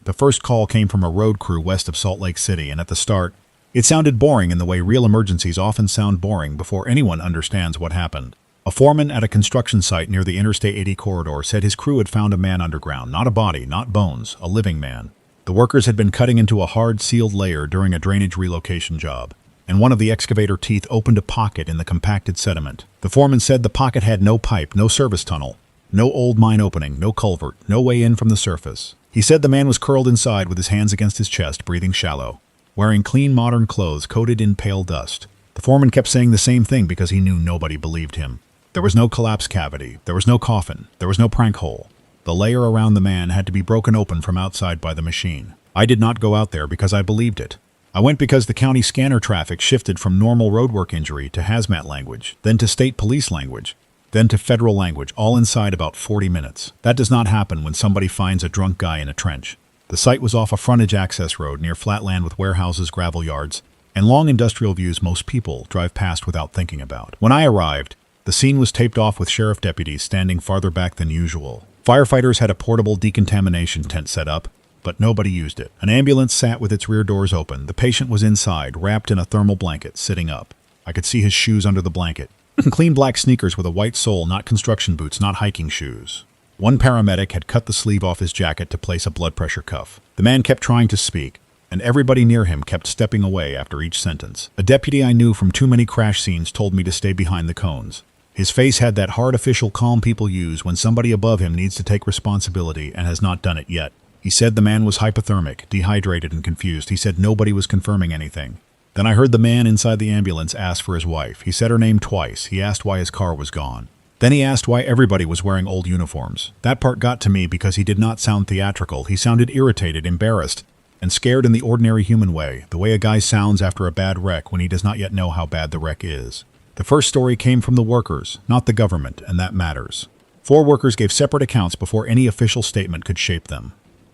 The first call came from a road crew west of Salt Lake City, and at the start, it sounded boring in the way real emergencies often sound boring before anyone understands what happened. A foreman at a construction site near the Interstate 80 corridor said his crew had found a man underground, not a body, not bones, a living man. The workers had been cutting into a hard, sealed layer during a drainage relocation job, and one of the excavator teeth opened a pocket in the compacted sediment. The foreman said the pocket had no pipe, no service tunnel, no old mine opening, no culvert, no way in from the surface. He said the man was curled inside with his hands against his chest, breathing shallow, wearing clean modern clothes coated in pale dust. The foreman kept saying the same thing because he knew nobody believed him. There was no collapse cavity, there was no coffin, there was no prank hole. The layer around the man had to be broken open from outside by the machine. I did not go out there because I believed it. I went because the county scanner traffic shifted from normal roadwork injury to hazmat language, then to state police language, then to federal language, all inside about 40 minutes. That does not happen when somebody finds a drunk guy in a trench. The site was off a frontage access road near flat land with warehouses, gravel yards, and long industrial views most people drive past without thinking about. When I arrived, the scene was taped off with sheriff deputies standing farther back than usual. Firefighters had a portable decontamination tent set up, but nobody used it. An ambulance sat with its rear doors open. The patient was inside, wrapped in a thermal blanket, sitting up. I could see his shoes under the blanket. Clean black sneakers with a white sole, not construction boots, not hiking shoes. One paramedic had cut the sleeve off his jacket to place a blood pressure cuff. The man kept trying to speak, and everybody near him kept stepping away after each sentence. A deputy I knew from too many crash scenes told me to stay behind the cones. His face had that hard official calm people use when somebody above him needs to take responsibility and has not done it yet. He said the man was hypothermic, dehydrated, and confused. He said nobody was confirming anything. Then I heard the man inside the ambulance ask for his wife. He said her name twice. He asked why his car was gone. Then he asked why everybody was wearing old uniforms. That part got to me because he did not sound theatrical. He sounded irritated, embarrassed, and scared in the ordinary human way, the way a guy sounds after a bad wreck when he does not yet know how bad the wreck is. The first story came from the workers, not the government, and that matters. 4 workers gave separate accounts before any official statement could shape them.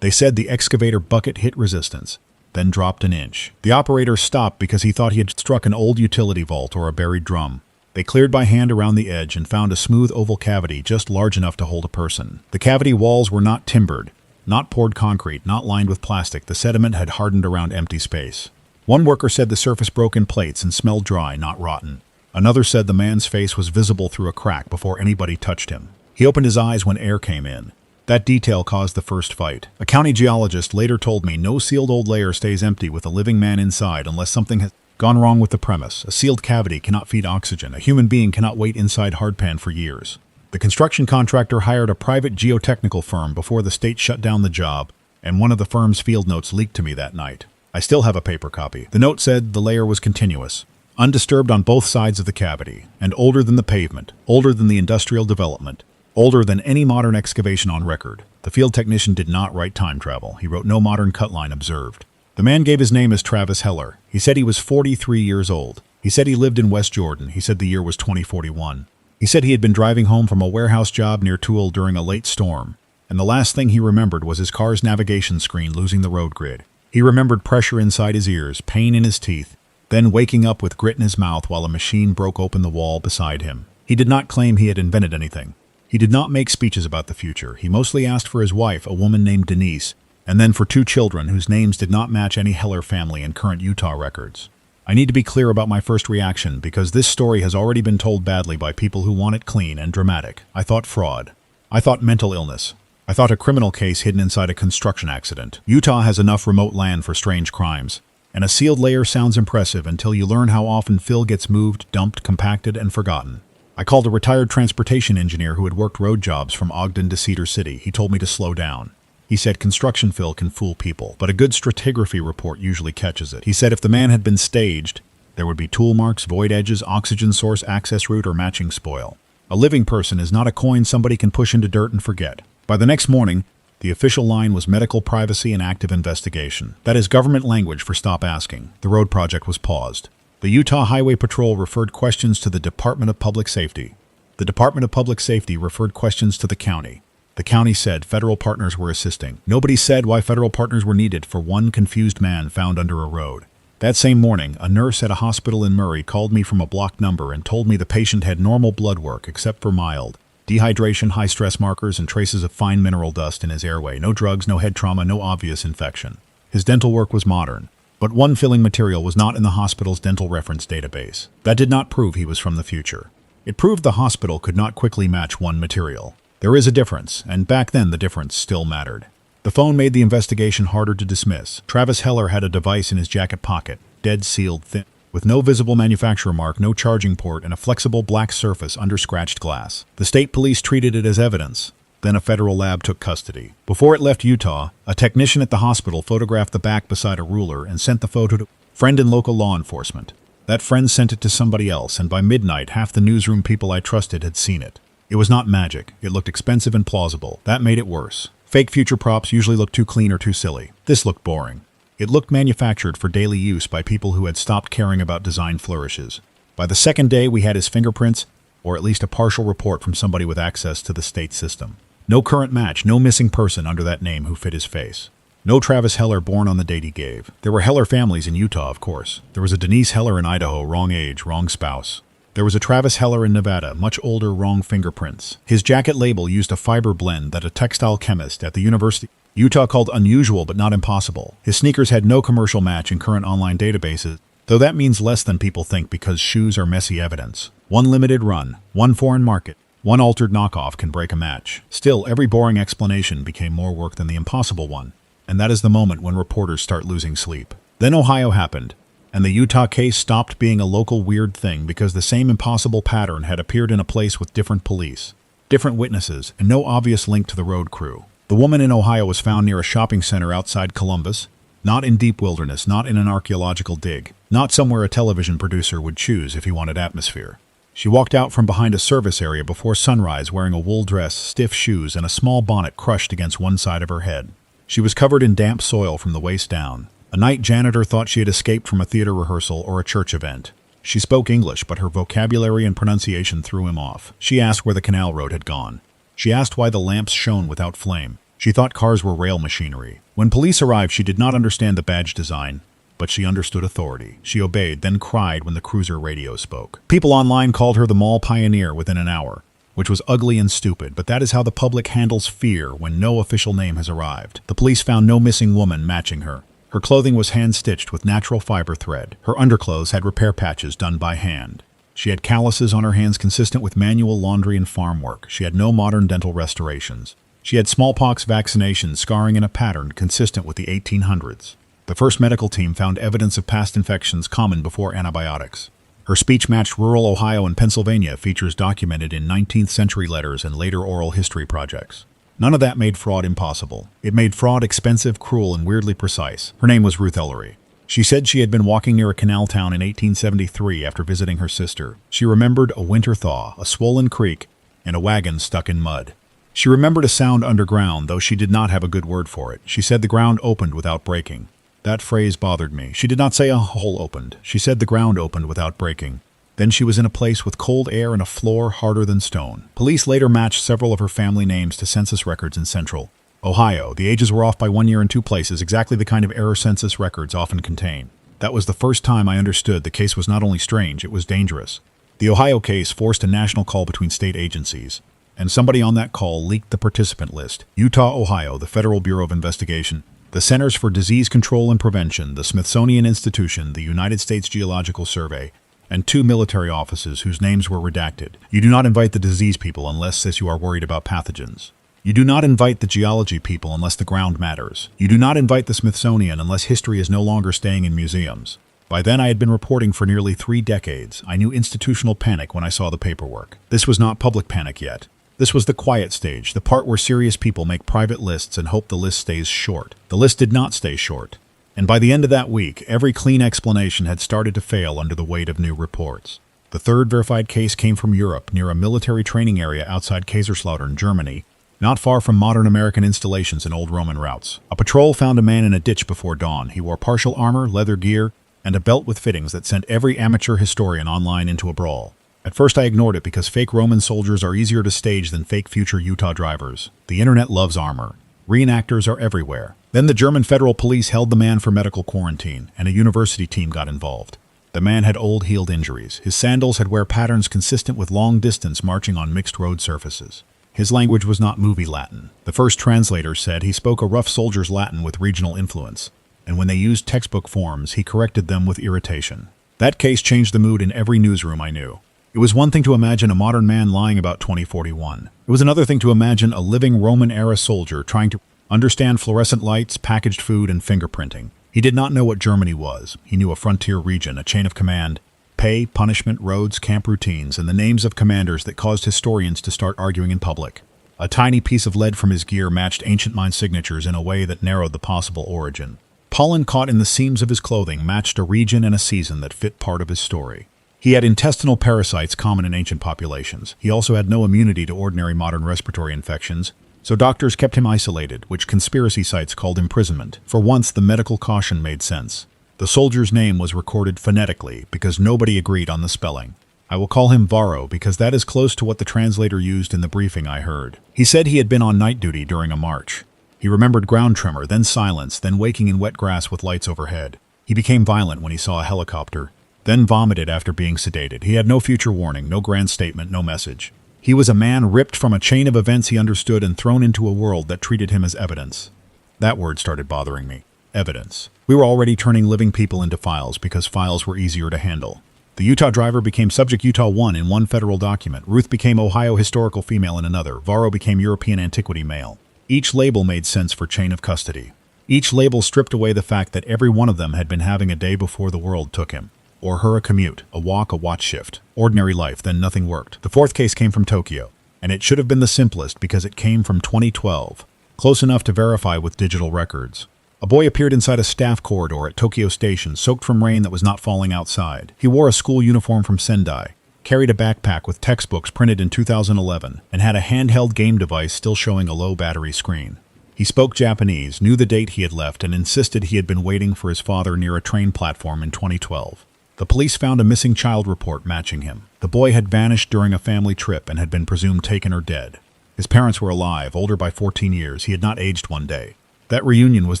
They said the excavator bucket hit resistance, then dropped an inch. The operator stopped because he thought he had struck an old utility vault or a buried drum. They cleared by hand around the edge and found a smooth oval cavity just large enough to hold a person. The cavity walls were not timbered, not poured concrete, not lined with plastic. The sediment had hardened around empty space. One worker said the surface broke in plates and smelled dry, not rotten. Another said the man's face was visible through a crack before anybody touched him. He opened his eyes when air came in. That detail caused the first fight. A county geologist later told me no sealed old layer stays empty with a living man inside unless something has gone wrong with the premise. A sealed cavity cannot feed oxygen. A human being cannot wait inside hardpan for years. The construction contractor hired a private geotechnical firm before the state shut down the job, and one of the firm's field notes leaked to me that night. I still have a paper copy. The note said the layer was continuous, undisturbed on both sides of the cavity, and older than the pavement, older than the industrial development, older than any modern excavation on record. The field technician did not write time travel. He wrote no modern cut line observed. The man gave his name as Travis Heller. He said he was 43 years old. He said he lived in West Jordan. He said the year was 2041. He said he had been driving home from a warehouse job near Toul during a late storm, and the last thing he remembered was his car's navigation screen losing the road grid. He remembered pressure inside his ears, pain in his teeth, then waking up with grit in his mouth while a machine broke open the wall beside him. He did not claim he had invented anything. He did not make speeches about the future. He mostly asked for his wife, a woman named Denise, and then for 2 children whose names did not match any Heller family in current Utah records. I need to be clear about my first reaction because this story has already been told badly by people who want it clean and dramatic. I thought fraud. I thought mental illness. I thought a criminal case hidden inside a construction accident. Utah has enough remote land for strange crimes, and a sealed layer sounds impressive until you learn how often fill gets moved, dumped, compacted, and forgotten. I called a retired transportation engineer who had worked road jobs from Ogden to Cedar City. He told me to slow down. He said construction fill can fool people, but a good stratigraphy report usually catches it. He said if the man had been staged, there would be tool marks, void edges, oxygen source, access route, or matching spoil. A living person is not a coin somebody can push into dirt and forget. By the next morning, the official line was medical privacy and active investigation. That is government language for stop asking. The road project was paused. The Utah Highway Patrol referred questions to the Department of Public Safety. The Department of Public Safety referred questions to the county. The county said federal partners were assisting. Nobody said why federal partners were needed for one confused man found under a road. That same morning, a nurse at a hospital in Murray called me from a blocked number and told me the patient had normal blood work except for mild, Dehydration, high stress markers, and traces of fine mineral dust in his airway. No drugs, no head trauma, no obvious infection. His dental work was modern, but one filling material was not in the hospital's dental reference database. That did not prove he was from the future. It proved the hospital could not quickly match one material. There is a difference, and back then the difference still mattered. The phone made the investigation harder to dismiss. Travis Heller had a device in his jacket pocket, dead sealed thin, with no visible manufacturer mark, no charging port, and a flexible black surface under scratched glass. The state police treated it as evidence. Then a federal lab took custody. Before it left Utah, a technician at the hospital photographed the back beside a ruler and sent the photo to a friend in local law enforcement. That friend sent it to somebody else, and by midnight, half the newsroom people I trusted had seen it. It was not magic. It looked expensive and plausible. That made it worse. Fake future props usually look too clean or too silly. This looked boring. It looked manufactured for daily use by people who had stopped caring about design flourishes. By the second day, we had his fingerprints, or at least a partial report from somebody with access to the state system. No current match, no missing person under that name who fit his face. No Travis Heller born on the date he gave. There were Heller families in Utah, of course. There was a Denise Heller in Idaho, wrong age, wrong spouse. There was a Travis Heller in Nevada, much older, wrong fingerprints. His jacket label used a fiber blend that a textile chemist at the University Utah called unusual but not impossible. His sneakers had no commercial match in current online databases, though that means less than people think because shoes are messy evidence. One limited run, one foreign market, one altered knockoff can break a match. Still, every boring explanation became more work than the impossible one, and that is the moment when reporters start losing sleep. Then Ohio happened, and the Utah case stopped being a local weird thing because the same impossible pattern had appeared in a place with different police, different witnesses, and no obvious link to the road crew. The woman in Ohio was found near a shopping center outside Columbus, not in deep wilderness, not in an archaeological dig, not somewhere a television producer would choose if he wanted atmosphere. She walked out from behind a service area before sunrise wearing a wool dress, stiff shoes, and a small bonnet crushed against one side of her head. She was covered in damp soil from the waist down. A night janitor thought she had escaped from a theater rehearsal or a church event. She spoke English, but her vocabulary and pronunciation threw him off. She asked where the canal road had gone. She asked why the lamps shone without flame. She thought cars were rail machinery. When police arrived, she did not understand the badge design, but she understood authority. She obeyed, then cried when the cruiser radio spoke. People online called her the mall pioneer within an hour, which was ugly and stupid, but that is how the public handles fear when no official name has arrived. The police found no missing woman matching her. Her clothing was hand-stitched with natural fiber thread. Her underclothes had repair patches done by hand. She had calluses on her hands consistent with manual laundry and farm work. She had no modern dental restorations. She had smallpox vaccinations scarring in a pattern consistent with the 1800s. The first medical team found evidence of past infections common before antibiotics. Her speech matched rural Ohio and Pennsylvania features documented in 19th century letters and later oral history projects. None of that made fraud impossible. It made fraud expensive, cruel, and weirdly precise. Her name was Ruth Ellery. She said she had been walking near a canal town in 1873 after visiting her sister. She remembered a winter thaw, a swollen creek, and a wagon stuck in mud. She remembered a sound underground, though she did not have a good word for it. She said the ground opened without breaking. That phrase bothered me. She did not say a hole opened. She said the ground opened without breaking. Then she was in a place with cold air and a floor harder than stone. Police later matched several of her family names to census records in central Ohio. The ages were off by 1 year in 2 places, exactly the kind of error census records often contain. That was the first time I understood the case was not only strange, it was dangerous. The Ohio case forced a national call between state agencies, and somebody on that call leaked the participant list. Utah, Ohio, the Federal Bureau of Investigation, the Centers for Disease Control and Prevention, the Smithsonian Institution, the United States Geological Survey, and 2 military offices whose names were redacted. You do not invite the disease people unless you are worried about pathogens. You do not invite the geology people unless the ground matters. You do not invite the Smithsonian unless history is no longer staying in museums. By then I had been reporting for nearly 3 decades. I knew institutional panic when I saw the paperwork. This was not public panic yet. This was the quiet stage, the part where serious people make private lists and hope the list stays short. The list did not stay short. And by the end of that week, every clean explanation had started to fail under the weight of new reports. The third verified case came from Europe, near a military training area outside Kaiserslautern, Germany, not far from modern American installations and old Roman routes. A patrol found a man in a ditch before dawn. He wore partial armor, leather gear, and a belt with fittings that sent every amateur historian online into a brawl. At first I ignored it because fake Roman soldiers are easier to stage than fake future Utah drivers. The internet loves armor. Reenactors are everywhere. Then the German federal police held the man for medical quarantine, and a university team got involved. The man had old healed injuries. His sandals had wear patterns consistent with long distance marching on mixed road surfaces. His language was not movie Latin. The first translator said he spoke a rough soldier's Latin with regional influence, and when they used textbook forms, he corrected them with irritation. That case changed the mood in every newsroom I knew. It was one thing to imagine a modern man lying about 2041. It was another thing to imagine a living Roman-era soldier trying to understand fluorescent lights, packaged food, and fingerprinting. He did not know what Germany was. He knew a frontier region, a chain of command, pay, punishment, roads, camp routines, and the names of commanders that caused historians to start arguing in public. A tiny piece of lead from his gear matched ancient mine signatures in a way that narrowed the possible origin. Pollen caught in the seams of his clothing matched a region and a season that fit part of his story. He had intestinal parasites common in ancient populations. He also had no immunity to ordinary modern respiratory infections, so doctors kept him isolated, which conspiracy sites called imprisonment. For once, the medical caution made sense. The soldier's name was recorded phonetically because nobody agreed on the spelling. I will call him Varro because that is close to what the translator used in the briefing I heard. He said he had been on night duty during a march. He remembered ground tremor, then silence, then waking in wet grass with lights overhead. He became violent when he saw a helicopter, then vomited after being sedated. He had no future warning, no grand statement, no message. He was a man ripped from a chain of events he understood and thrown into a world that treated him as evidence. That word started bothering me. Evidence. We were already turning living people into files because files were easier to handle. The Utah driver became Subject Utah 1 in one federal document. Ruth became Ohio historical female in another. Varro became European antiquity male. Each label made sense for chain of custody. Each label stripped away the fact that every one of them had been having a day before the world took him. Or her a commute, a walk, a watch shift. Ordinary life, then nothing worked. The fourth case came from Tokyo, and it should have been the simplest because it came from 2012, close enough to verify with digital records. A boy appeared inside a staff corridor at Tokyo Station, soaked from rain that was not falling outside. He wore a school uniform from Sendai, carried a backpack with textbooks printed in 2011, and had a handheld game device still showing a low battery screen. He spoke Japanese, knew the date he had left, and insisted he had been waiting for his father near a train platform in 2012. The police found a missing child report matching him. The boy had vanished during a family trip and had been presumed taken or dead. His parents were alive, older by 14 years. He had not aged one day. That reunion was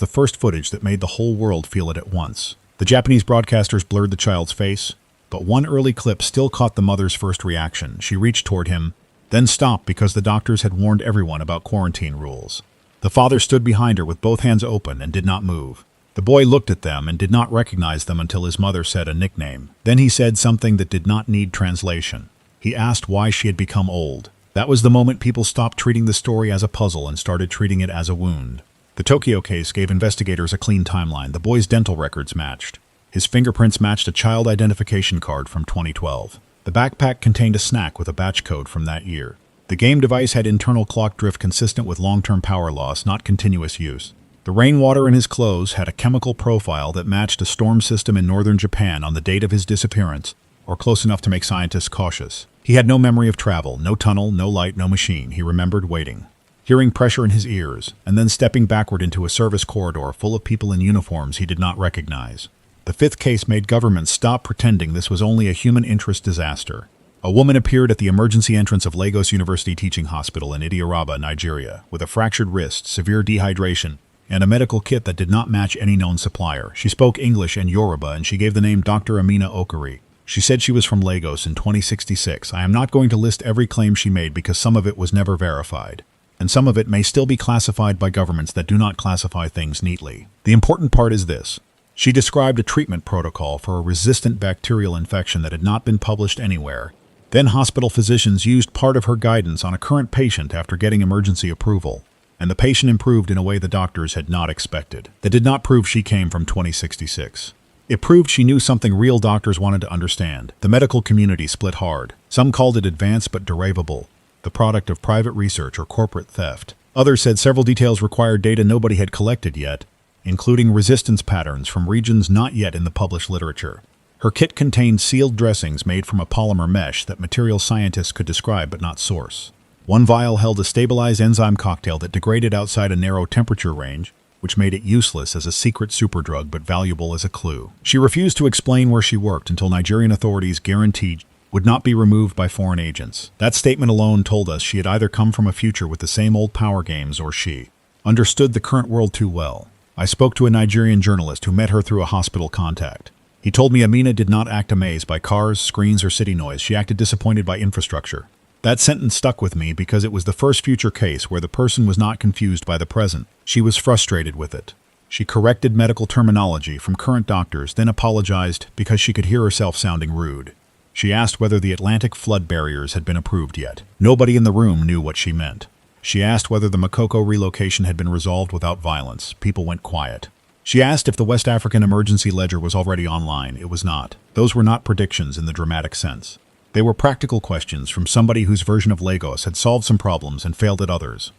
the first footage that made the whole world feel it at once. The Japanese broadcasters blurred the child's face, but one early clip still caught the mother's first reaction. She reached toward him, then stopped because the doctors had warned everyone about quarantine rules. The father stood behind her with both hands open and did not move. The boy looked at them and did not recognize them until his mother said a nickname. Then he said something that did not need translation. He asked why she had become old. That was the moment people stopped treating the story as a puzzle and started treating it as a wound. The Tokyo case gave investigators a clean timeline. The boy's dental records matched. His fingerprints matched a child identification card from 2012. The backpack contained a snack with a batch code from that year. The game device had internal clock drift consistent with long-term power loss, not continuous use. The rainwater in his clothes had a chemical profile that matched a storm system in northern Japan on the date of his disappearance, or close enough to make scientists cautious. He had no memory of travel, no tunnel, no light, no machine. He remembered waiting, hearing pressure in his ears, and then stepping backward into a service corridor full of people in uniforms he did not recognize. The fifth case made governments stop pretending this was only a human interest disaster. A woman appeared at the emergency entrance of Lagos University Teaching Hospital in Idiaraba, Nigeria, with a fractured wrist, severe dehydration, and a medical kit that did not match any known supplier. She spoke English and Yoruba, and she gave the name Dr. Amina Okari. She said she was from Lagos in 2066. I am not going to list every claim she made because some of it was never verified, and some of it may still be classified by governments that do not classify things neatly. The important part is this. She described a treatment protocol for a resistant bacterial infection that had not been published anywhere. Then hospital physicians used part of her guidance on a current patient after getting emergency approval, and the patient improved in a way the doctors had not expected. That did not prove she came from 2066. It proved she knew something real doctors wanted to understand. The medical community split hard. Some called it advanced but derivable, the product of private research or corporate theft. Others said several details required data nobody had collected yet, including resistance patterns from regions not yet in the published literature. Her kit contained sealed dressings made from a polymer mesh that material scientists could describe but not source. One vial held a stabilized enzyme cocktail that degraded outside a narrow temperature range, which made it useless as a secret superdrug but valuable as a clue. She refused to explain where she worked until Nigerian authorities guaranteed would not be removed by foreign agents. That statement alone told us she had either come from a future with the same old power games or she understood the current world too well. I spoke to a Nigerian journalist who met her through a hospital contact. He told me Amina did not act amazed by cars, screens, or city noise. She acted disappointed by infrastructure. That sentence stuck with me because it was the first future case where the person was not confused by the present. She was frustrated with it. She corrected medical terminology from current doctors, then apologized because she could hear herself sounding rude. She asked whether the Atlantic flood barriers had been approved yet. Nobody in the room knew what she meant. She asked whether the Makoko relocation had been resolved without violence. People went quiet. She asked if the West African emergency ledger was already online. It was not. Those were not predictions in the dramatic sense. They were practical questions from somebody whose version of Lagos had solved some problems and failed at others.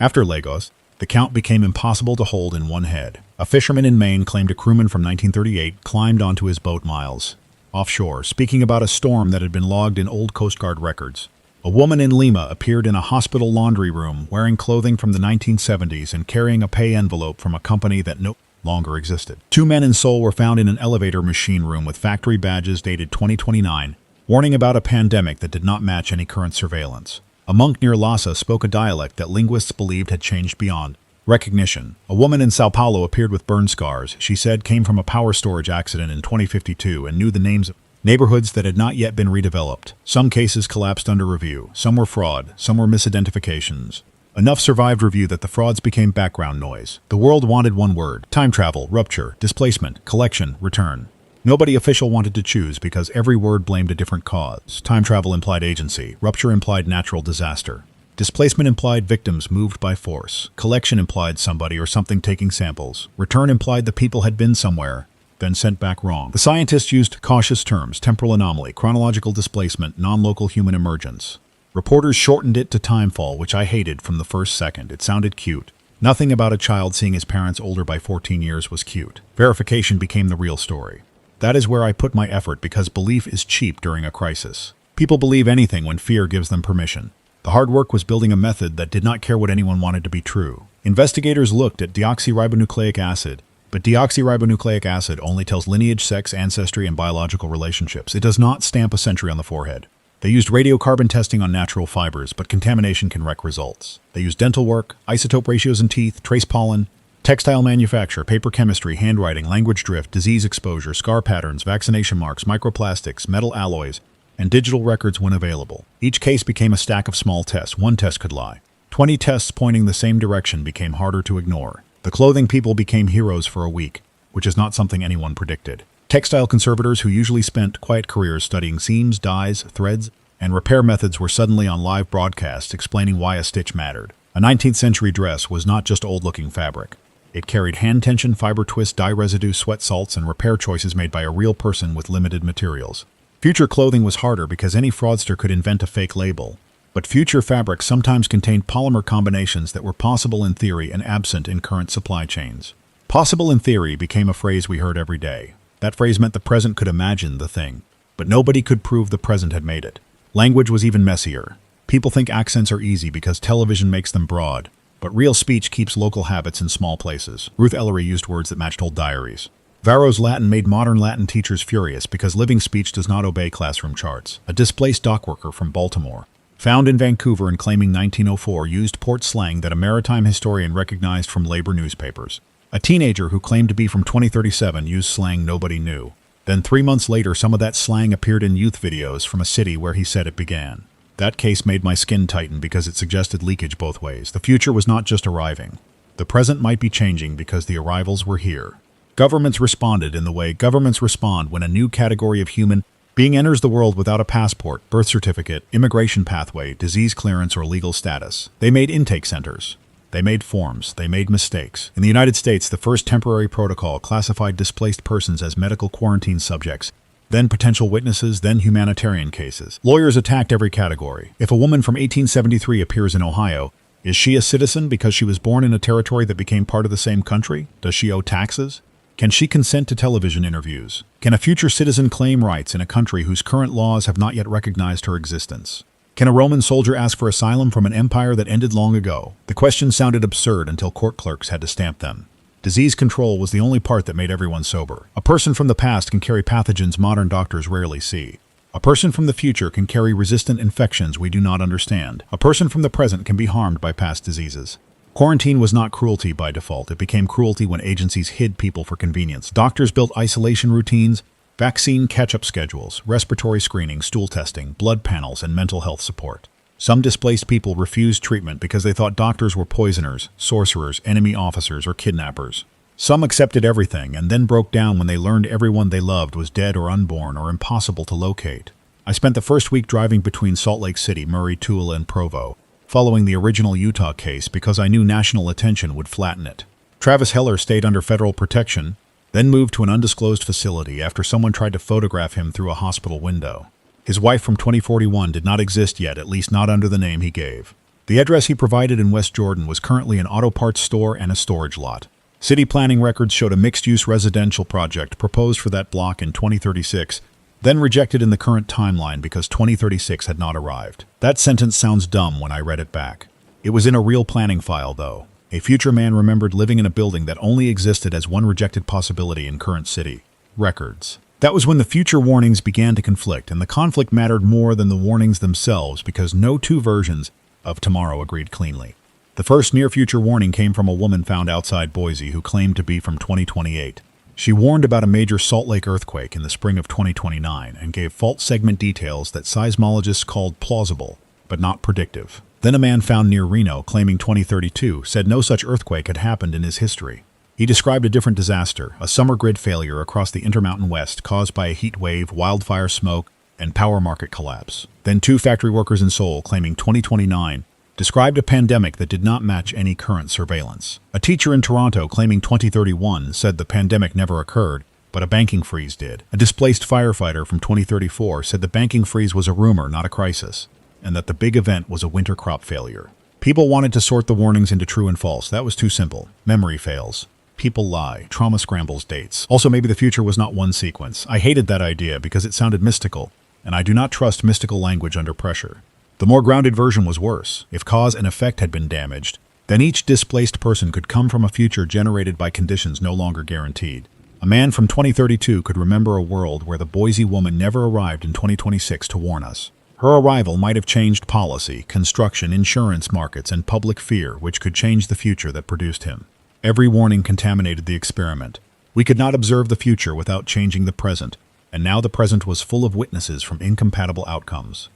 After Lagos, the count became impossible to hold in one head. A fisherman in Maine claimed a crewman from 1938 climbed onto his boat miles offshore, speaking about a storm that had been logged in old Coast Guard records. A woman in Lima appeared in a hospital laundry room wearing clothing from the 1970s and carrying a pay envelope from a company that no longer existed. 2 men in Seoul were found in an elevator machine room with factory badges dated 2029, warning about a pandemic that did not match any current surveillance. A monk near Lhasa spoke a dialect that linguists believed had changed beyond recognition. A woman in Sao Paulo appeared with burn scars she said came from a power storage accident in 2052 and knew the names of neighborhoods that had not yet been redeveloped. Some cases collapsed under review. Some were fraud. Some were misidentifications. Enough survived review that the frauds became background noise. The world wanted one word: time travel, rupture, displacement, collection, return. Nobody official wanted to choose because every word blamed a different cause. Time travel implied agency. Rupture implied natural disaster. Displacement implied victims moved by force. Collection implied somebody or something taking samples. Return implied the people had been somewhere, then sent back wrong. The scientists used cautious terms: temporal anomaly, chronological displacement, non-local human emergence. Reporters shortened it to timefall, which I hated from the first second. It sounded cute. Nothing about a child seeing his parents older by 14 years was cute. Verification became the real story. That is where I put my effort because belief is cheap during a crisis. People believe anything when fear gives them permission. The hard work was building a method that did not care what anyone wanted to be true. Investigators looked at deoxyribonucleic acid, but deoxyribonucleic acid only tells lineage, sex, ancestry, and biological relationships. It does not stamp a century on the forehead. They used radiocarbon testing on natural fibers, but contamination can wreck results. They used dental work, isotope ratios in teeth, trace pollen, textile manufacture, paper chemistry, handwriting, language drift, disease exposure, scar patterns, vaccination marks, microplastics, metal alloys, and digital records when available. Each case became a stack of small tests. One test could lie. 20 tests pointing the same direction became harder to ignore. The clothing people became heroes for a week, which is not something anyone predicted. Textile conservators who usually spent quiet careers studying seams, dyes, threads, and repair methods were suddenly on live broadcasts explaining why a stitch mattered. A 19th century dress was not just old-looking fabric. It carried hand tension, fiber twist, dye residue, sweat salts, and repair choices made by a real person with limited materials. Future clothing was harder because any fraudster could invent a fake label. But future fabrics sometimes contained polymer combinations that were possible in theory and absent in current supply chains. Possible in theory became a phrase we heard every day. That phrase meant the present could imagine the thing, but nobody could prove the present had made it. Language was even messier. People think accents are easy because television makes them broad, but real speech keeps local habits in small places. Ruth Ellery used words that matched old diaries. Varro's Latin made modern Latin teachers furious because living speech does not obey classroom charts. A displaced dockworker from Baltimore, found in Vancouver and claiming 1904, used port slang that a maritime historian recognized from labor newspapers. A teenager who claimed to be from 2037 used slang nobody knew. Then 3 months later, some of that slang appeared in youth videos from a city where he said it began. That case made my skin tighten because it suggested leakage both ways. The future was not just arriving. The present might be changing because the arrivals were here. Governments responded in the way governments respond when a new category of human being enters the world without a passport, birth certificate, immigration pathway, disease clearance, or legal status. They made intake centers. They made forms. They made mistakes. In the United States, the first temporary protocol classified displaced persons as medical quarantine subjects, then potential witnesses, then humanitarian cases. Lawyers attacked every category. If a woman from 1873 appears in Ohio, is she a citizen because she was born in a territory that became part of the same country? Does she owe taxes? Can she consent to television interviews? Can a future citizen claim rights in a country whose current laws have not yet recognized her existence? Can a Roman soldier ask for asylum from an empire that ended long ago? The questions sounded absurd until court clerks had to stamp them. Disease control was the only part that made everyone sober. A person from the past can carry pathogens modern doctors rarely see. A person from the future can carry resistant infections we do not understand. A person from the present can be harmed by past diseases. Quarantine was not cruelty by default. It became cruelty when agencies hid people for convenience. Doctors built isolation routines, vaccine catch-up schedules, respiratory screening, stool testing, blood panels, and mental health support. Some displaced people refused treatment because they thought doctors were poisoners, sorcerers, enemy officers, or kidnappers. Some accepted everything and then broke down when they learned everyone they loved was dead or unborn or impossible to locate. I spent the first week driving between Salt Lake City, Murray, Tooele, and Provo, following the original Utah case because I knew national attention would flatten it. Travis Heller stayed under federal protection, then moved to an undisclosed facility after someone tried to photograph him through a hospital window. His wife from 2041 did not exist yet, at least not under the name he gave. The address he provided in West Jordan was currently an auto parts store and a storage lot. City planning records showed a mixed-use residential project proposed for that block in 2036, then rejected in the current timeline because 2036 had not arrived. That sentence sounds dumb when I read it back. It was in a real planning file, though. A future man remembered living in a building that only existed as one rejected possibility in current city records. That was when the future warnings began to conflict, and the conflict mattered more than the warnings themselves because no two versions of tomorrow agreed cleanly. The first near-future warning came from a woman found outside Boise who claimed to be from 2028. She warned about a major Salt Lake earthquake in the spring of 2029 and gave fault segment details that seismologists called plausible, but not predictive. Then a man found near Reno, claiming 2032, said no such earthquake had happened in his history. He described a different disaster, a summer grid failure across the Intermountain West caused by a heat wave, wildfire smoke, and power market collapse. Then two factory workers in Seoul, claiming 2029, described a pandemic that did not match any current surveillance. A teacher in Toronto, claiming 2031, said the pandemic never occurred, but a banking freeze did. A displaced firefighter from 2034 said the banking freeze was a rumor, not a crisis, and that the big event was a winter crop failure. People wanted to sort the warnings into true and false. That was too simple. Memory fails. People lie. Trauma scrambles dates. Also, maybe the future was not one sequence. I hated that idea because it sounded mystical, and I do not trust mystical language under pressure. The more grounded version was worse. If cause and effect had been damaged, then each displaced person could come from a future generated by conditions no longer guaranteed. A man from 2032 could remember a world where the Boise woman never arrived in 2026 to warn us. Her arrival might have changed policy, construction, insurance markets, and public fear, which could change the future that produced him. Every warning contaminated the experiment. We could not observe the future without changing the present, and now the present was full of witnesses from incompatible outcomes.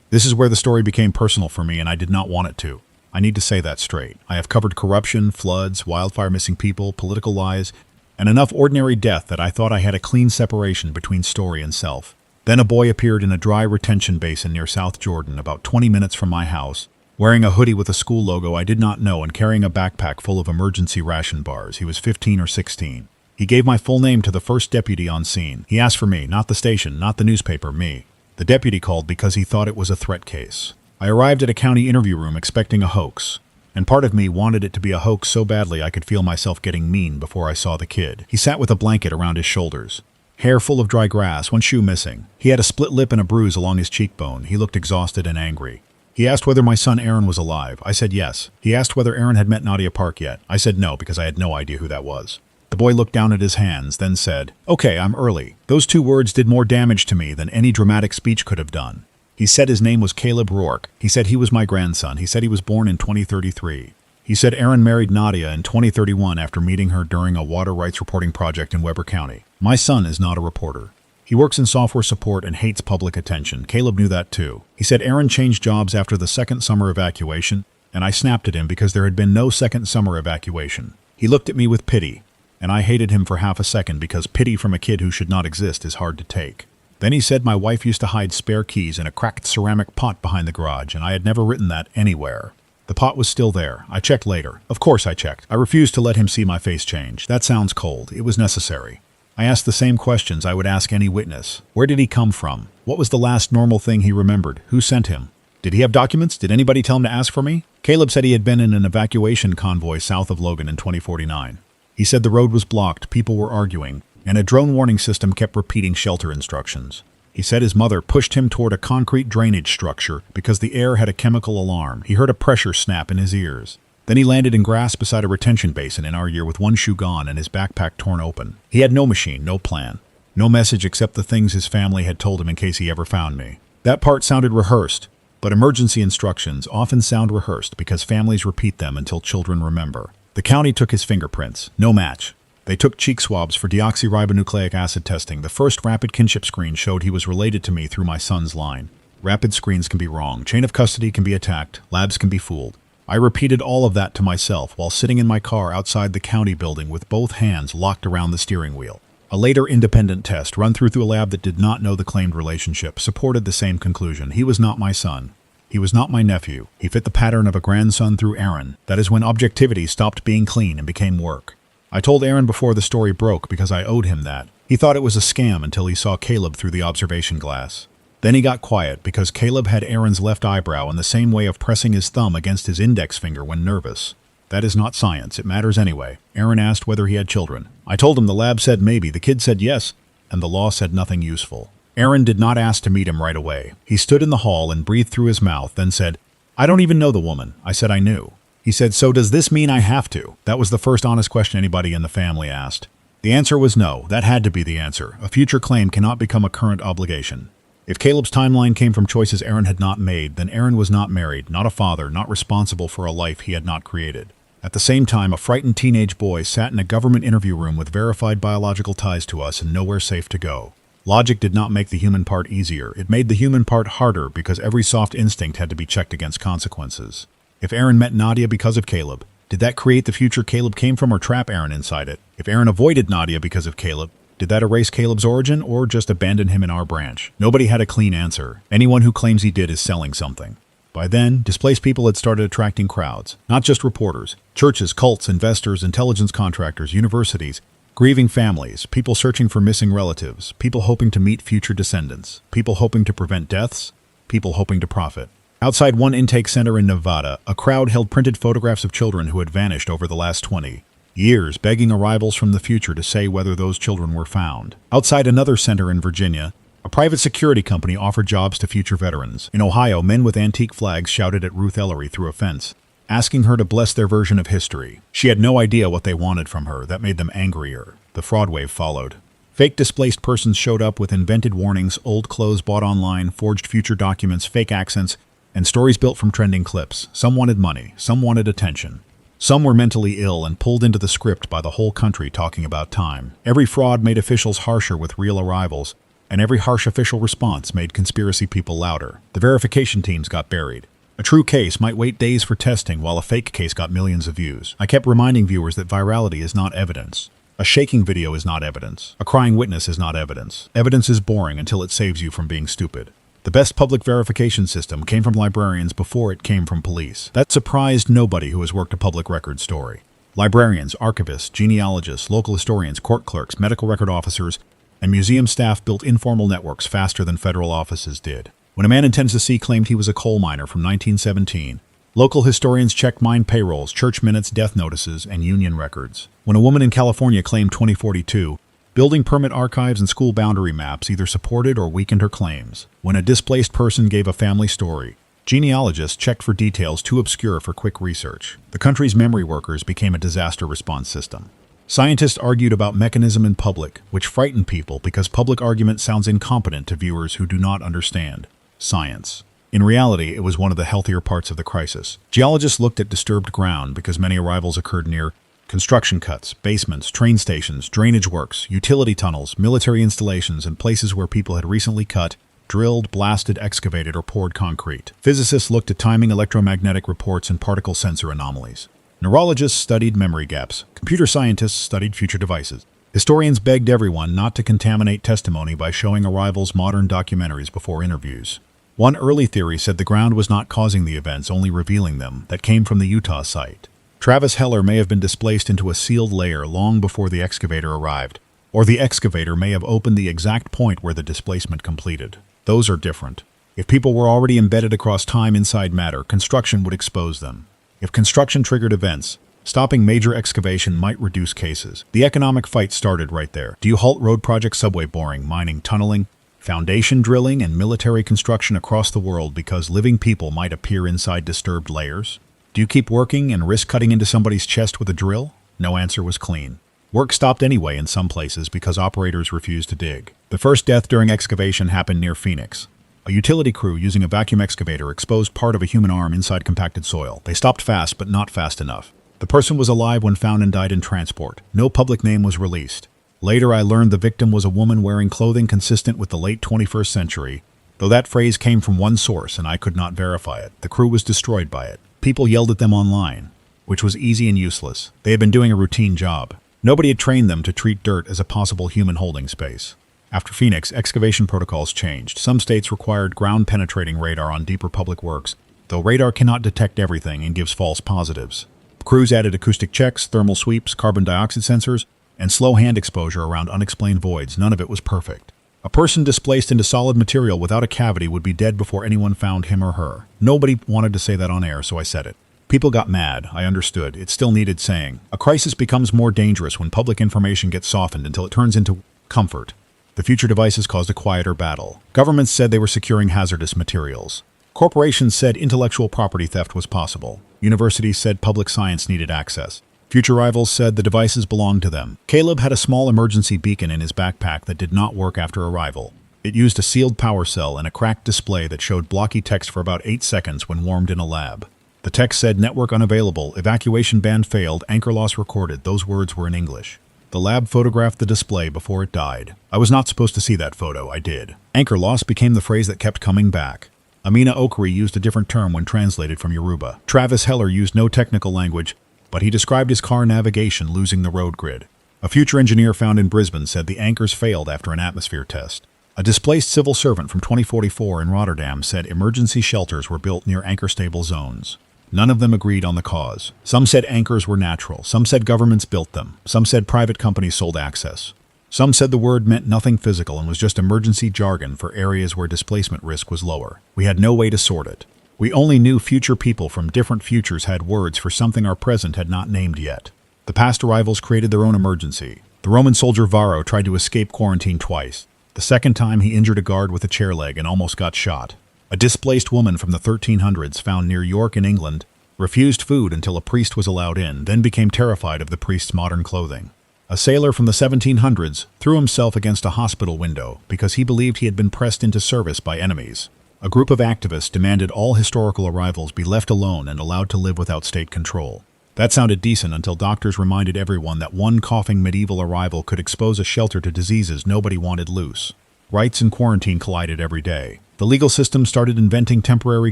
This is where the story became personal for me, and I did not want it to. I need to say that straight. I have covered corruption, floods, wildfire missing people, political lies, and enough ordinary death that I thought I had a clean separation between story and self. Then a boy appeared in a dry retention basin near South Jordan, about 20 minutes from my house, wearing a hoodie with a school logo I did not know and carrying a backpack full of emergency ration bars. He was 15 or 16. He gave my full name to the first deputy on scene. He asked for me, not the station, not the newspaper, me. The deputy called because he thought it was a threat case. I arrived at a county interview room expecting a hoax, and part of me wanted it to be a hoax so badly I could feel myself getting mean before I saw the kid. He sat with a blanket around his shoulders, hair full of dry grass, one shoe missing. He had a split lip and a bruise along his cheekbone. He looked exhausted and angry. He asked whether my son Aaron was alive. I said yes. He asked whether Aaron had met Nadia Park yet. I said no because I had no idea who that was. The boy looked down at his hands, then said, "Okay, I'm early." Those two words did more damage to me than any dramatic speech could have done. He said his name was Caleb Rourke. He said he was my grandson. He said he was born in 2033. He said Aaron married Nadia in 2031 after meeting her during a water rights reporting project in Weber County. My son is not a reporter. He works in software support and hates public attention. Caleb knew that too. He said Aaron changed jobs after the second summer evacuation, and I snapped at him because there had been no second summer evacuation. He looked at me with pity, and I hated him for half a second because pity from a kid who should not exist is hard to take. Then he said my wife used to hide spare keys in a cracked ceramic pot behind the garage, and I had never written that anywhere. The pot was still there. I checked later. Of course I checked. I refused to let him see my face change. That sounds cold. It was necessary. I asked the same questions I would ask any witness. Where did he come from? What was the last normal thing he remembered? Who sent him? Did he have documents? Did anybody tell him to ask for me? Caleb said he had been in an evacuation convoy south of Logan in 2049. He said the road was blocked, people were arguing, and a drone warning system kept repeating shelter instructions. He said his mother pushed him toward a concrete drainage structure because the air had a chemical alarm. He heard a pressure snap in his ears. Then he landed in grass beside a retention basin in our year with one shoe gone and his backpack torn open. He had no machine, no plan, no message except the things his family had told him in case he ever found me. That part sounded rehearsed, but emergency instructions often sound rehearsed because families repeat them until children remember. The county took his fingerprints. No match. They took cheek swabs for deoxyribonucleic acid testing. The first rapid kinship screen showed he was related to me through my son's line. Rapid screens can be wrong. Chain of custody can be attacked. Labs can be fooled. I repeated all of that to myself while sitting in my car outside the county building with both hands locked around the steering wheel. A later independent test, run through a lab that did not know the claimed relationship, supported the same conclusion. He was not my son. He was not my nephew. He fit the pattern of a grandson through Aaron. That is when objectivity stopped being clean and became work. I told Aaron before the story broke because I owed him that. He thought it was a scam until he saw Caleb through the observation glass. Then he got quiet because Caleb had Aaron's left eyebrow in the same way of pressing his thumb against his index finger when nervous. That is not science. It matters anyway. Aaron asked whether he had children. I told him the lab said maybe, the kid said yes, and the law said nothing useful. Aaron did not ask to meet him right away. He stood in the hall and breathed through his mouth, then said, "I don't even know the woman." I said I knew. He said, "So does this mean I have to?" That was the first honest question anybody in the family asked. The answer was no. That had to be the answer. A future claim cannot become a current obligation. If Caleb's timeline came from choices Aaron had not made, then Aaron was not married, not a father, not responsible for a life he had not created. At the same time, a frightened teenage boy sat in a government interview room with verified biological ties to us and nowhere safe to go. Logic did not make the human part easier. It made the human part harder because every soft instinct had to be checked against consequences. If Aaron met Nadia because of Caleb, did that create the future Caleb came from or trap Aaron inside it? If Aaron avoided Nadia because of Caleb, did that erase Caleb's origin or just abandon him in our branch? Nobody had a clean answer. Anyone who claims he did is selling something. By then, displaced people had started attracting crowds, not just reporters, churches, cults, investors, intelligence contractors, universities, grieving families, people searching for missing relatives, people hoping to meet future descendants, people hoping to prevent deaths, people hoping to profit. Outside one intake center in Nevada, a crowd held printed photographs of children who had vanished over the last 20 years, begging arrivals from the future to say whether those children were found. Outside another center in Virginia, a private security company offered jobs to future veterans. In Ohio, men with antique flags shouted at Ruth Ellery through a fence, asking her to bless their version of history. She had no idea what they wanted from her. That made them angrier. The fraud wave followed. Fake displaced persons showed up with invented warnings, old clothes bought online, forged future documents, fake accents, and stories built from trending clips. Some wanted money, some wanted attention. Some were mentally ill and pulled into the script by the whole country talking about time. Every fraud made officials harsher with real arrivals, and every harsh official response made conspiracy people louder. The verification teams got buried. A true case might wait days for testing while a fake case got millions of views. I kept reminding viewers that virality is not evidence. A shaking video is not evidence. A crying witness is not evidence. Evidence is boring until it saves you from being stupid. The best public verification system came from librarians before it came from police. That surprised nobody who has worked a public record story. Librarians, archivists, genealogists, local historians, court clerks, medical record officers, and museum staff built informal networks faster than federal offices did. When a man in Tennessee claimed he was a coal miner from 1917, local historians checked mine payrolls, church minutes, death notices, and union records. When a woman in California claimed 2042, building permit archives and school boundary maps either supported or weakened her claims. When a displaced person gave a family story, genealogists checked for details too obscure for quick research. The country's memory workers became a disaster response system. Scientists argued about mechanism in public, which frightened people because public argument sounds incompetent to viewers who do not understand science. In reality, it was one of the healthier parts of the crisis. Geologists looked at disturbed ground because many arrivals occurred near construction cuts, basements, train stations, drainage works, utility tunnels, military installations, and places where people had recently cut, drilled, blasted, excavated, or poured concrete. Physicists looked at timing electromagnetic reports and particle sensor anomalies. Neurologists studied memory gaps. Computer scientists studied future devices. Historians begged everyone not to contaminate testimony by showing arrivals modern documentaries before interviews. One early theory said the ground was not causing the events, only revealing them. That came from the Utah site. Travis Heller may have been displaced into a sealed layer long before the excavator arrived, or the excavator may have opened the exact point where the displacement completed. Those are different. If people were already embedded across time inside matter, construction would expose them. If construction triggered events, stopping major excavation might reduce cases. The economic fight started right there. Do you halt road projects, subway boring, mining, tunneling, foundation drilling, and military construction across the world because living people might appear inside disturbed layers? Do you keep working and risk cutting into somebody's chest with a drill? No answer was clean. Work stopped anyway in some places because operators refused to dig. The first death during excavation happened near Phoenix. A utility crew using a vacuum excavator exposed part of a human arm inside compacted soil. They stopped fast, but not fast enough. The person was alive when found and died in transport. No public name was released. Later, I learned the victim was a woman wearing clothing consistent with the late 21st century. Though that phrase came from one source and I could not verify it, the crew was destroyed by it. People yelled at them online, which was easy and useless. They had been doing a routine job. Nobody had trained them to treat dirt as a possible human holding space. After Phoenix, excavation protocols changed. Some states required ground-penetrating radar on deeper public works, though radar cannot detect everything and gives false positives. Crews added acoustic checks, thermal sweeps, carbon dioxide sensors, and slow hand exposure around unexplained voids. None of it was perfect. A person displaced into solid material without a cavity would be dead before anyone found him or her. Nobody wanted to say that on air, so I said it. People got mad. I understood. It still needed saying. A crisis becomes more dangerous when public information gets softened until it turns into comfort. The future devices caused a quieter battle. Governments said they were securing hazardous materials. Corporations said intellectual property theft was possible. Universities said public science needed access. Future rivals said the devices belonged to them. Caleb had a small emergency beacon in his backpack that did not work after arrival. It used a sealed power cell and a cracked display that showed blocky text for about 8 seconds when warmed in a lab. The text said network unavailable, evacuation ban failed, anchor loss recorded. Those words were in English. The lab photographed the display before it died. I was not supposed to see that photo. I did. Anchor loss became the phrase that kept coming back. Amina Okri used a different term when translated from Yoruba. Travis Heller used no technical language, but he described his car navigation losing the road grid. A future engineer found in Brisbane said the anchors failed after an atmosphere test. A displaced civil servant from 2044 in Rotterdam said emergency shelters were built near anchor-stable zones. None of them agreed on the cause. Some said anchors were natural. Some said governments built them. Some said private companies sold access. Some said the word meant nothing physical and was just emergency jargon for areas where displacement risk was lower. We had no way to sort it. We only knew future people from different futures had words for something our present had not named yet. The past arrivals created their own emergency. The Roman soldier Varro tried to escape quarantine twice. The second time he injured a guard with a chair leg and almost got shot. A displaced woman from the 1300s found near York in England refused food until a priest was allowed in, then became terrified of the priest's modern clothing. A sailor from the 1700s threw himself against a hospital window because he believed he had been pressed into service by enemies. A group of activists demanded all historical arrivals be left alone and allowed to live without state control. That sounded decent until doctors reminded everyone that one coughing medieval arrival could expose a shelter to diseases nobody wanted loose. Rights and quarantine collided every day. The legal system started inventing temporary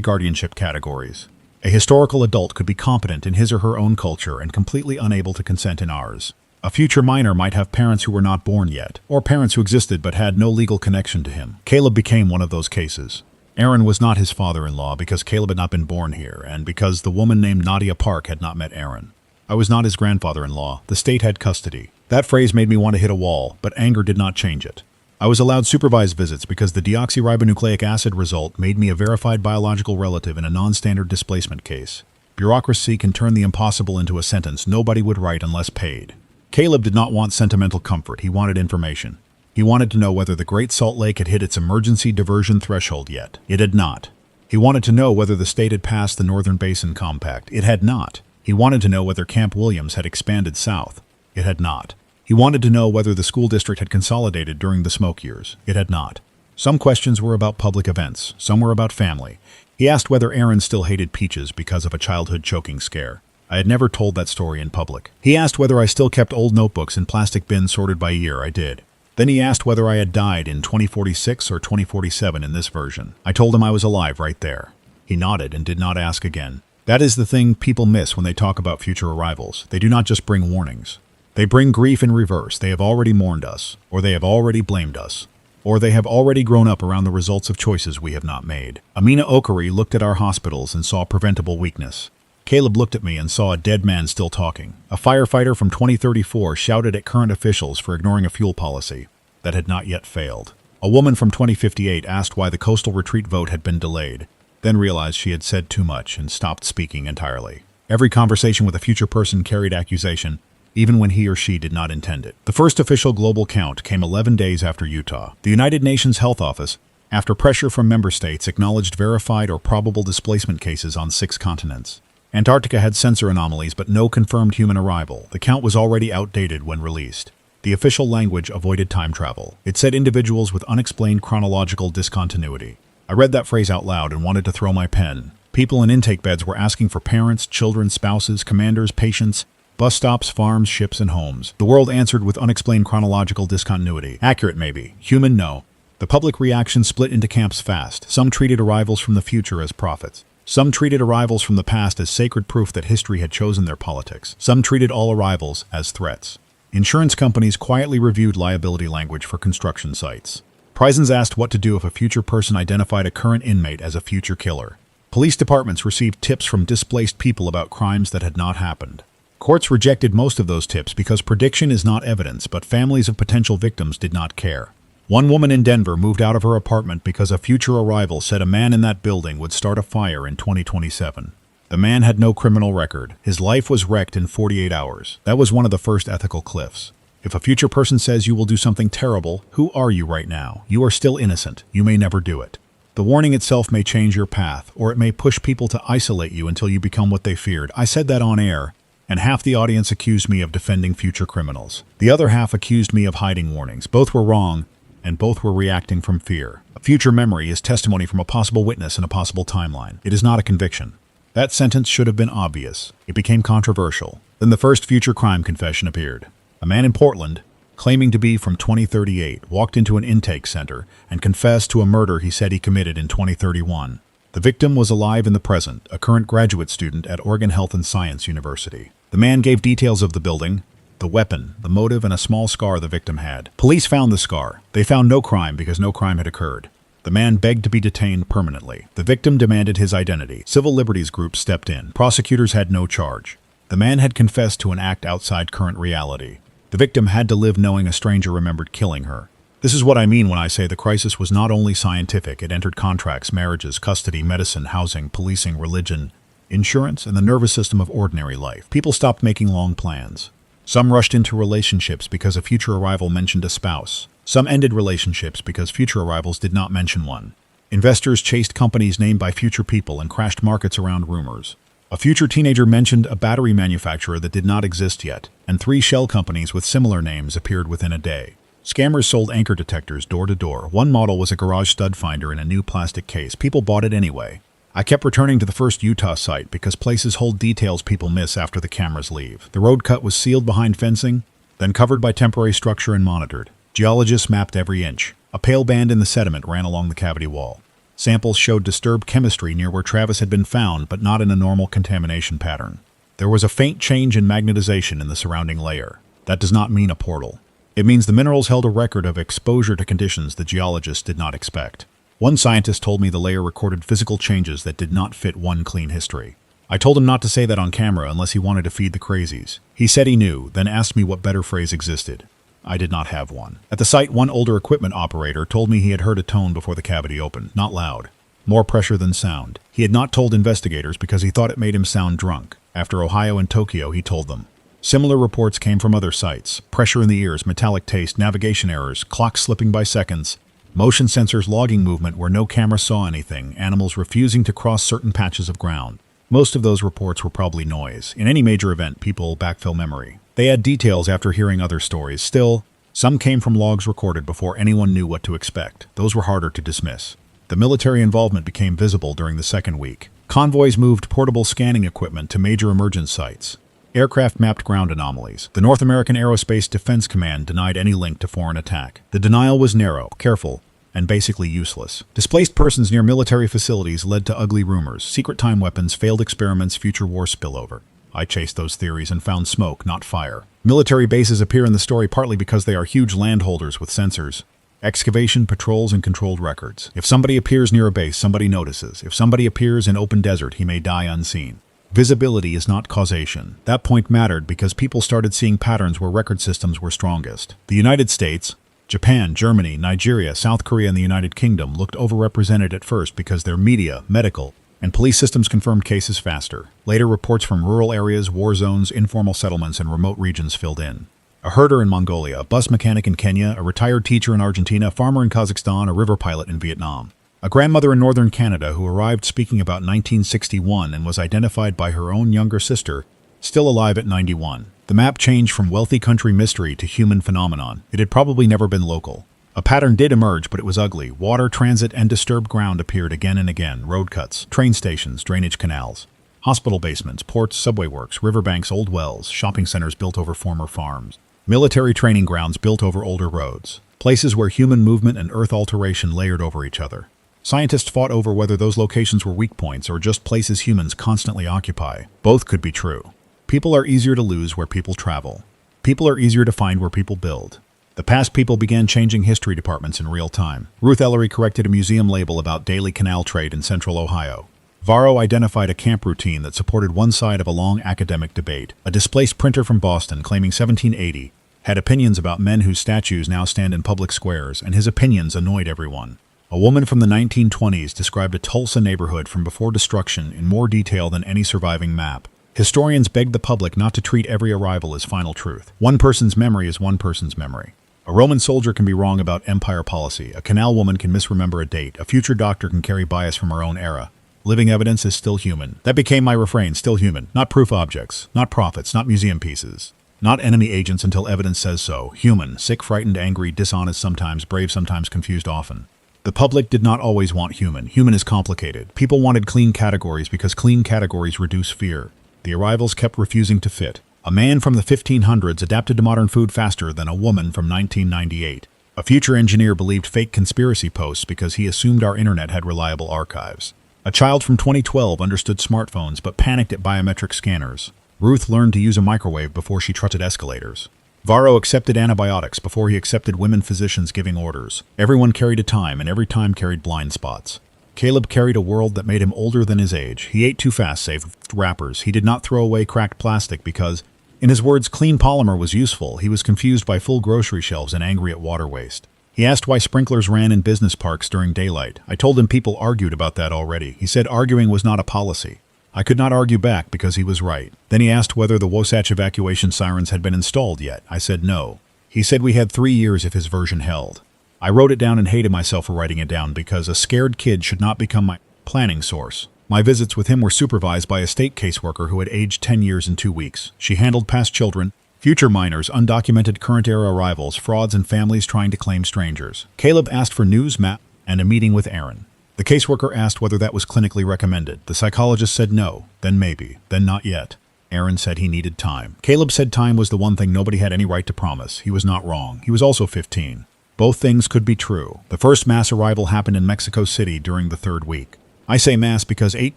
guardianship categories. A historical adult could be competent in his or her own culture and completely unable to consent in ours. A future minor might have parents who were not born yet, or parents who existed but had no legal connection to him. Caleb became one of those cases. Aaron was not his father-in-law because Caleb had not been born here, and because the woman named Nadia Park had not met Aaron. I was not his grandfather-in-law. The state had custody. That phrase made me want to hit a wall, but anger did not change it. I was allowed supervised visits because the deoxyribonucleic acid result made me a verified biological relative in a non-standard displacement case. Bureaucracy can turn the impossible into a sentence nobody would write unless paid. Caleb did not want sentimental comfort. He wanted information. He wanted to know whether the Great Salt Lake had hit its emergency diversion threshold yet. It had not. He wanted to know whether the state had passed the Northern Basin Compact. It had not. He wanted to know whether Camp Williams had expanded south. It had not. He wanted to know whether the school district had consolidated during the smoke years. It had not. Some questions were about public events. Some were about family. He asked whether Aaron still hated peaches because of a childhood choking scare. I had never told that story in public. He asked whether I still kept old notebooks in plastic bins sorted by year. I did. Then he asked whether I had died in 2046 or 2047 in this version. I told him I was alive right there. He nodded and did not ask again. That is the thing people miss when they talk about future arrivals. They do not just bring warnings. They bring grief in reverse. They have already mourned us, or they have already blamed us, or they have already grown up around the results of choices we have not made. Amina Okari looked at our hospitals and saw preventable weakness. Caleb looked at me and saw a dead man still talking. A firefighter from 2034 shouted at current officials for ignoring a fuel policy that had not yet failed. A woman from 2058 asked why the coastal retreat vote had been delayed, then realized she had said too much and stopped speaking entirely. Every conversation with a future person carried accusation, even when he or she did not intend it. The first official global count came 11 days after Utah. The United Nations Health Office, after pressure from member states, acknowledged verified or probable displacement cases on 6 continents. Antarctica had sensor anomalies but no confirmed human arrival. The count was already outdated when released. The official language avoided time travel. It said individuals with unexplained chronological discontinuity. I read that phrase out loud and wanted to throw my pen. People in intake beds were asking for parents, children, spouses, commanders, patients, bus stops, farms, ships, and homes. The world answered with unexplained chronological discontinuity. Accurate, maybe. Human, no. The public reaction split into camps fast. Some treated arrivals from the future as prophets. Some treated arrivals from the past as sacred proof that history had chosen their politics. Some treated all arrivals as threats. Insurance companies quietly reviewed liability language for construction sites. Prisons asked what to do if a future person identified a current inmate as a future killer. Police departments received tips from displaced people about crimes that had not happened. Courts rejected most of those tips because prediction is not evidence, but families of potential victims did not care. One woman in Denver moved out of her apartment because a future arrival said a man in that building would start a fire in 2027. The man had no criminal record. His life was wrecked in 48 hours. That was one of the first ethical cliffs. If a future person says you will do something terrible, who are you right now? You are still innocent. You may never do it. The warning itself may change your path, or it may push people to isolate you until you become what they feared. I said that on air, and half the audience accused me of defending future criminals. The other half accused me of hiding warnings. Both were wrong, and both were reacting from fear. A future memory is testimony from a possible witness in a possible timeline. It is not a conviction. That sentence should have been obvious. It became controversial. Then the first future crime confession appeared. A man in Portland, claiming to be from 2038, walked into an intake center and confessed to a murder he said he committed in 2031. The victim was alive in the present, a current graduate student at Oregon Health and Science University. The man gave details of the building, the weapon, the motive, and a small scar the victim had. Police found the scar. They found no crime because no crime had occurred. The man begged to be detained permanently. The victim demanded his identity. Civil liberties groups stepped in. Prosecutors had no charge. The man had confessed to an act outside current reality. The victim had to live knowing a stranger remembered killing her. This is what I mean when I say the crisis was not only scientific, it entered contracts, marriages, custody, medicine, housing, policing, religion, insurance, and the nervous system of ordinary life. People stopped making long plans. Some rushed into relationships because a future arrival mentioned a spouse. Some ended relationships because future arrivals did not mention one. Investors chased companies named by future people and crashed markets around rumors. A future teenager mentioned a battery manufacturer that did not exist yet, and 3 shell companies with similar names appeared within a day. Scammers sold anchor detectors door to door. One model was a garage stud finder in a new plastic case. People bought it anyway. I kept returning to the first Utah site because places hold details people miss after the cameras leave. The road cut was sealed behind fencing, then covered by temporary structure and monitored. Geologists mapped every inch. A pale band in the sediment ran along the cavity wall. Samples showed disturbed chemistry near where Travis had been found, but not in a normal contamination pattern. There was a faint change in magnetization in the surrounding layer. That does not mean a portal. It means the minerals held a record of exposure to conditions the geologists did not expect. One scientist told me the layer recorded physical changes that did not fit one clean history. I told him not to say that on camera unless he wanted to feed the crazies. He said he knew, then asked me what better phrase existed. I did not have one. At the site, one older equipment operator told me he had heard a tone before the cavity opened, not loud. More pressure than sound. He had not told investigators because he thought it made him sound drunk. After Ohio and Tokyo, he told them. Similar reports came from other sites. Pressure in the ears, metallic taste, navigation errors, clocks slipping by seconds, motion sensors logging movement where no camera saw anything, animals refusing to cross certain patches of ground. Most of those reports were probably noise. In any major event, people backfill memory. They add details after hearing other stories. Still, some came from logs recorded before anyone knew what to expect. Those were harder to dismiss. The military involvement became visible during the second week. Convoys moved portable scanning equipment to major emergence sites. Aircraft mapped ground anomalies. The North American Aerospace Defense Command denied any link to foreign attack. The denial was narrow, careful, and basically useless. Displaced persons near military facilities led to ugly rumors, secret time weapons, failed experiments, future war spillover. I chased those theories and found smoke, not fire. Military bases appear in the story partly because they are huge landholders with sensors, excavation, patrols, and controlled records. If somebody appears near a base, somebody notices. If somebody appears in open desert, he may die unseen. Visibility is not causation. That point mattered because people started seeing patterns where record systems were strongest. The United States, Japan, Germany, Nigeria, South Korea, and the United Kingdom looked overrepresented at first because their media, medical, and police systems confirmed cases faster. Later, reports from rural areas, war zones, informal settlements, and remote regions filled in. A herder in Mongolia, a bus mechanic in Kenya, a retired teacher in Argentina, a farmer in Kazakhstan, a river pilot in Vietnam. A grandmother in northern Canada who arrived speaking about 1961 and was identified by her own younger sister, still alive at 91. The map changed from wealthy country mystery to human phenomenon. It had probably never been local. A pattern did emerge, but it was ugly. Water, transit, and disturbed ground appeared again and again. Road cuts, train stations, drainage canals, hospital basements, ports, subway works, riverbanks, old wells, shopping centers built over former farms, military training grounds built over older roads, places where human movement and earth alteration layered over each other. Scientists fought over whether those locations were weak points or just places humans constantly occupy. Both could be true. People are easier to lose where people travel. People are easier to find where people build. The past people began changing history departments in real time. Ruth Ellery corrected a museum label about daily canal trade in central Ohio. Varro identified a camp routine that supported one side of a long academic debate. A displaced printer from Boston claiming 1780 had opinions about men whose statues now stand in public squares, and his opinions annoyed everyone. A woman from the 1920s described a Tulsa neighborhood from before destruction in more detail than any surviving map. Historians begged the public not to treat every arrival as final truth. One person's memory is one person's memory. A Roman soldier can be wrong about empire policy. A canal woman can misremember a date. A future doctor can carry bias from our own era. Living evidence is still human. That became my refrain, still human. Not proof objects, not prophets, not museum pieces. Not enemy agents until evidence says so. Human, sick, frightened, angry, dishonest sometimes, brave sometimes, confused often. The public did not always want human. Human is complicated. People wanted clean categories because clean categories reduce fear. The arrivals kept refusing to fit. A man from the 1500s adapted to modern food faster than a woman from 1998. A future engineer believed fake conspiracy posts because he assumed our internet had reliable archives. A child from 2012 understood smartphones but panicked at biometric scanners. Ruth learned to use a microwave before she trusted escalators. Varro accepted antibiotics before he accepted women physicians giving orders. Everyone carried a time, and every time carried blind spots. Caleb carried a world that made him older than his age. He ate too fast, saved wrappers. He did not throw away cracked plastic because, in his words, clean polymer was useful. He was confused by full grocery shelves and angry at water waste. He asked why sprinklers ran in business parks during daylight. I told him people argued about that already. He said arguing was not a policy. I could not argue back because he was right. Then he asked whether the Wasatch evacuation sirens had been installed yet. I said no. He said we had 3 years if his version held. I wrote it down and hated myself for writing it down because a scared kid should not become my planning source. My visits with him were supervised by a state caseworker who had aged 10 years in 2 weeks. She handled past children, future minors, undocumented current-era arrivals, frauds, and families trying to claim strangers. Caleb asked for news, map, and a meeting with Aaron. The caseworker asked whether that was clinically recommended. The psychologist said no, then maybe, then not yet. Aaron said he needed time. Caleb said time was the one thing nobody had any right to promise. He was not wrong. He was also 15. Both things could be true. The first mass arrival happened in Mexico City during the 3rd week. I say mass because 8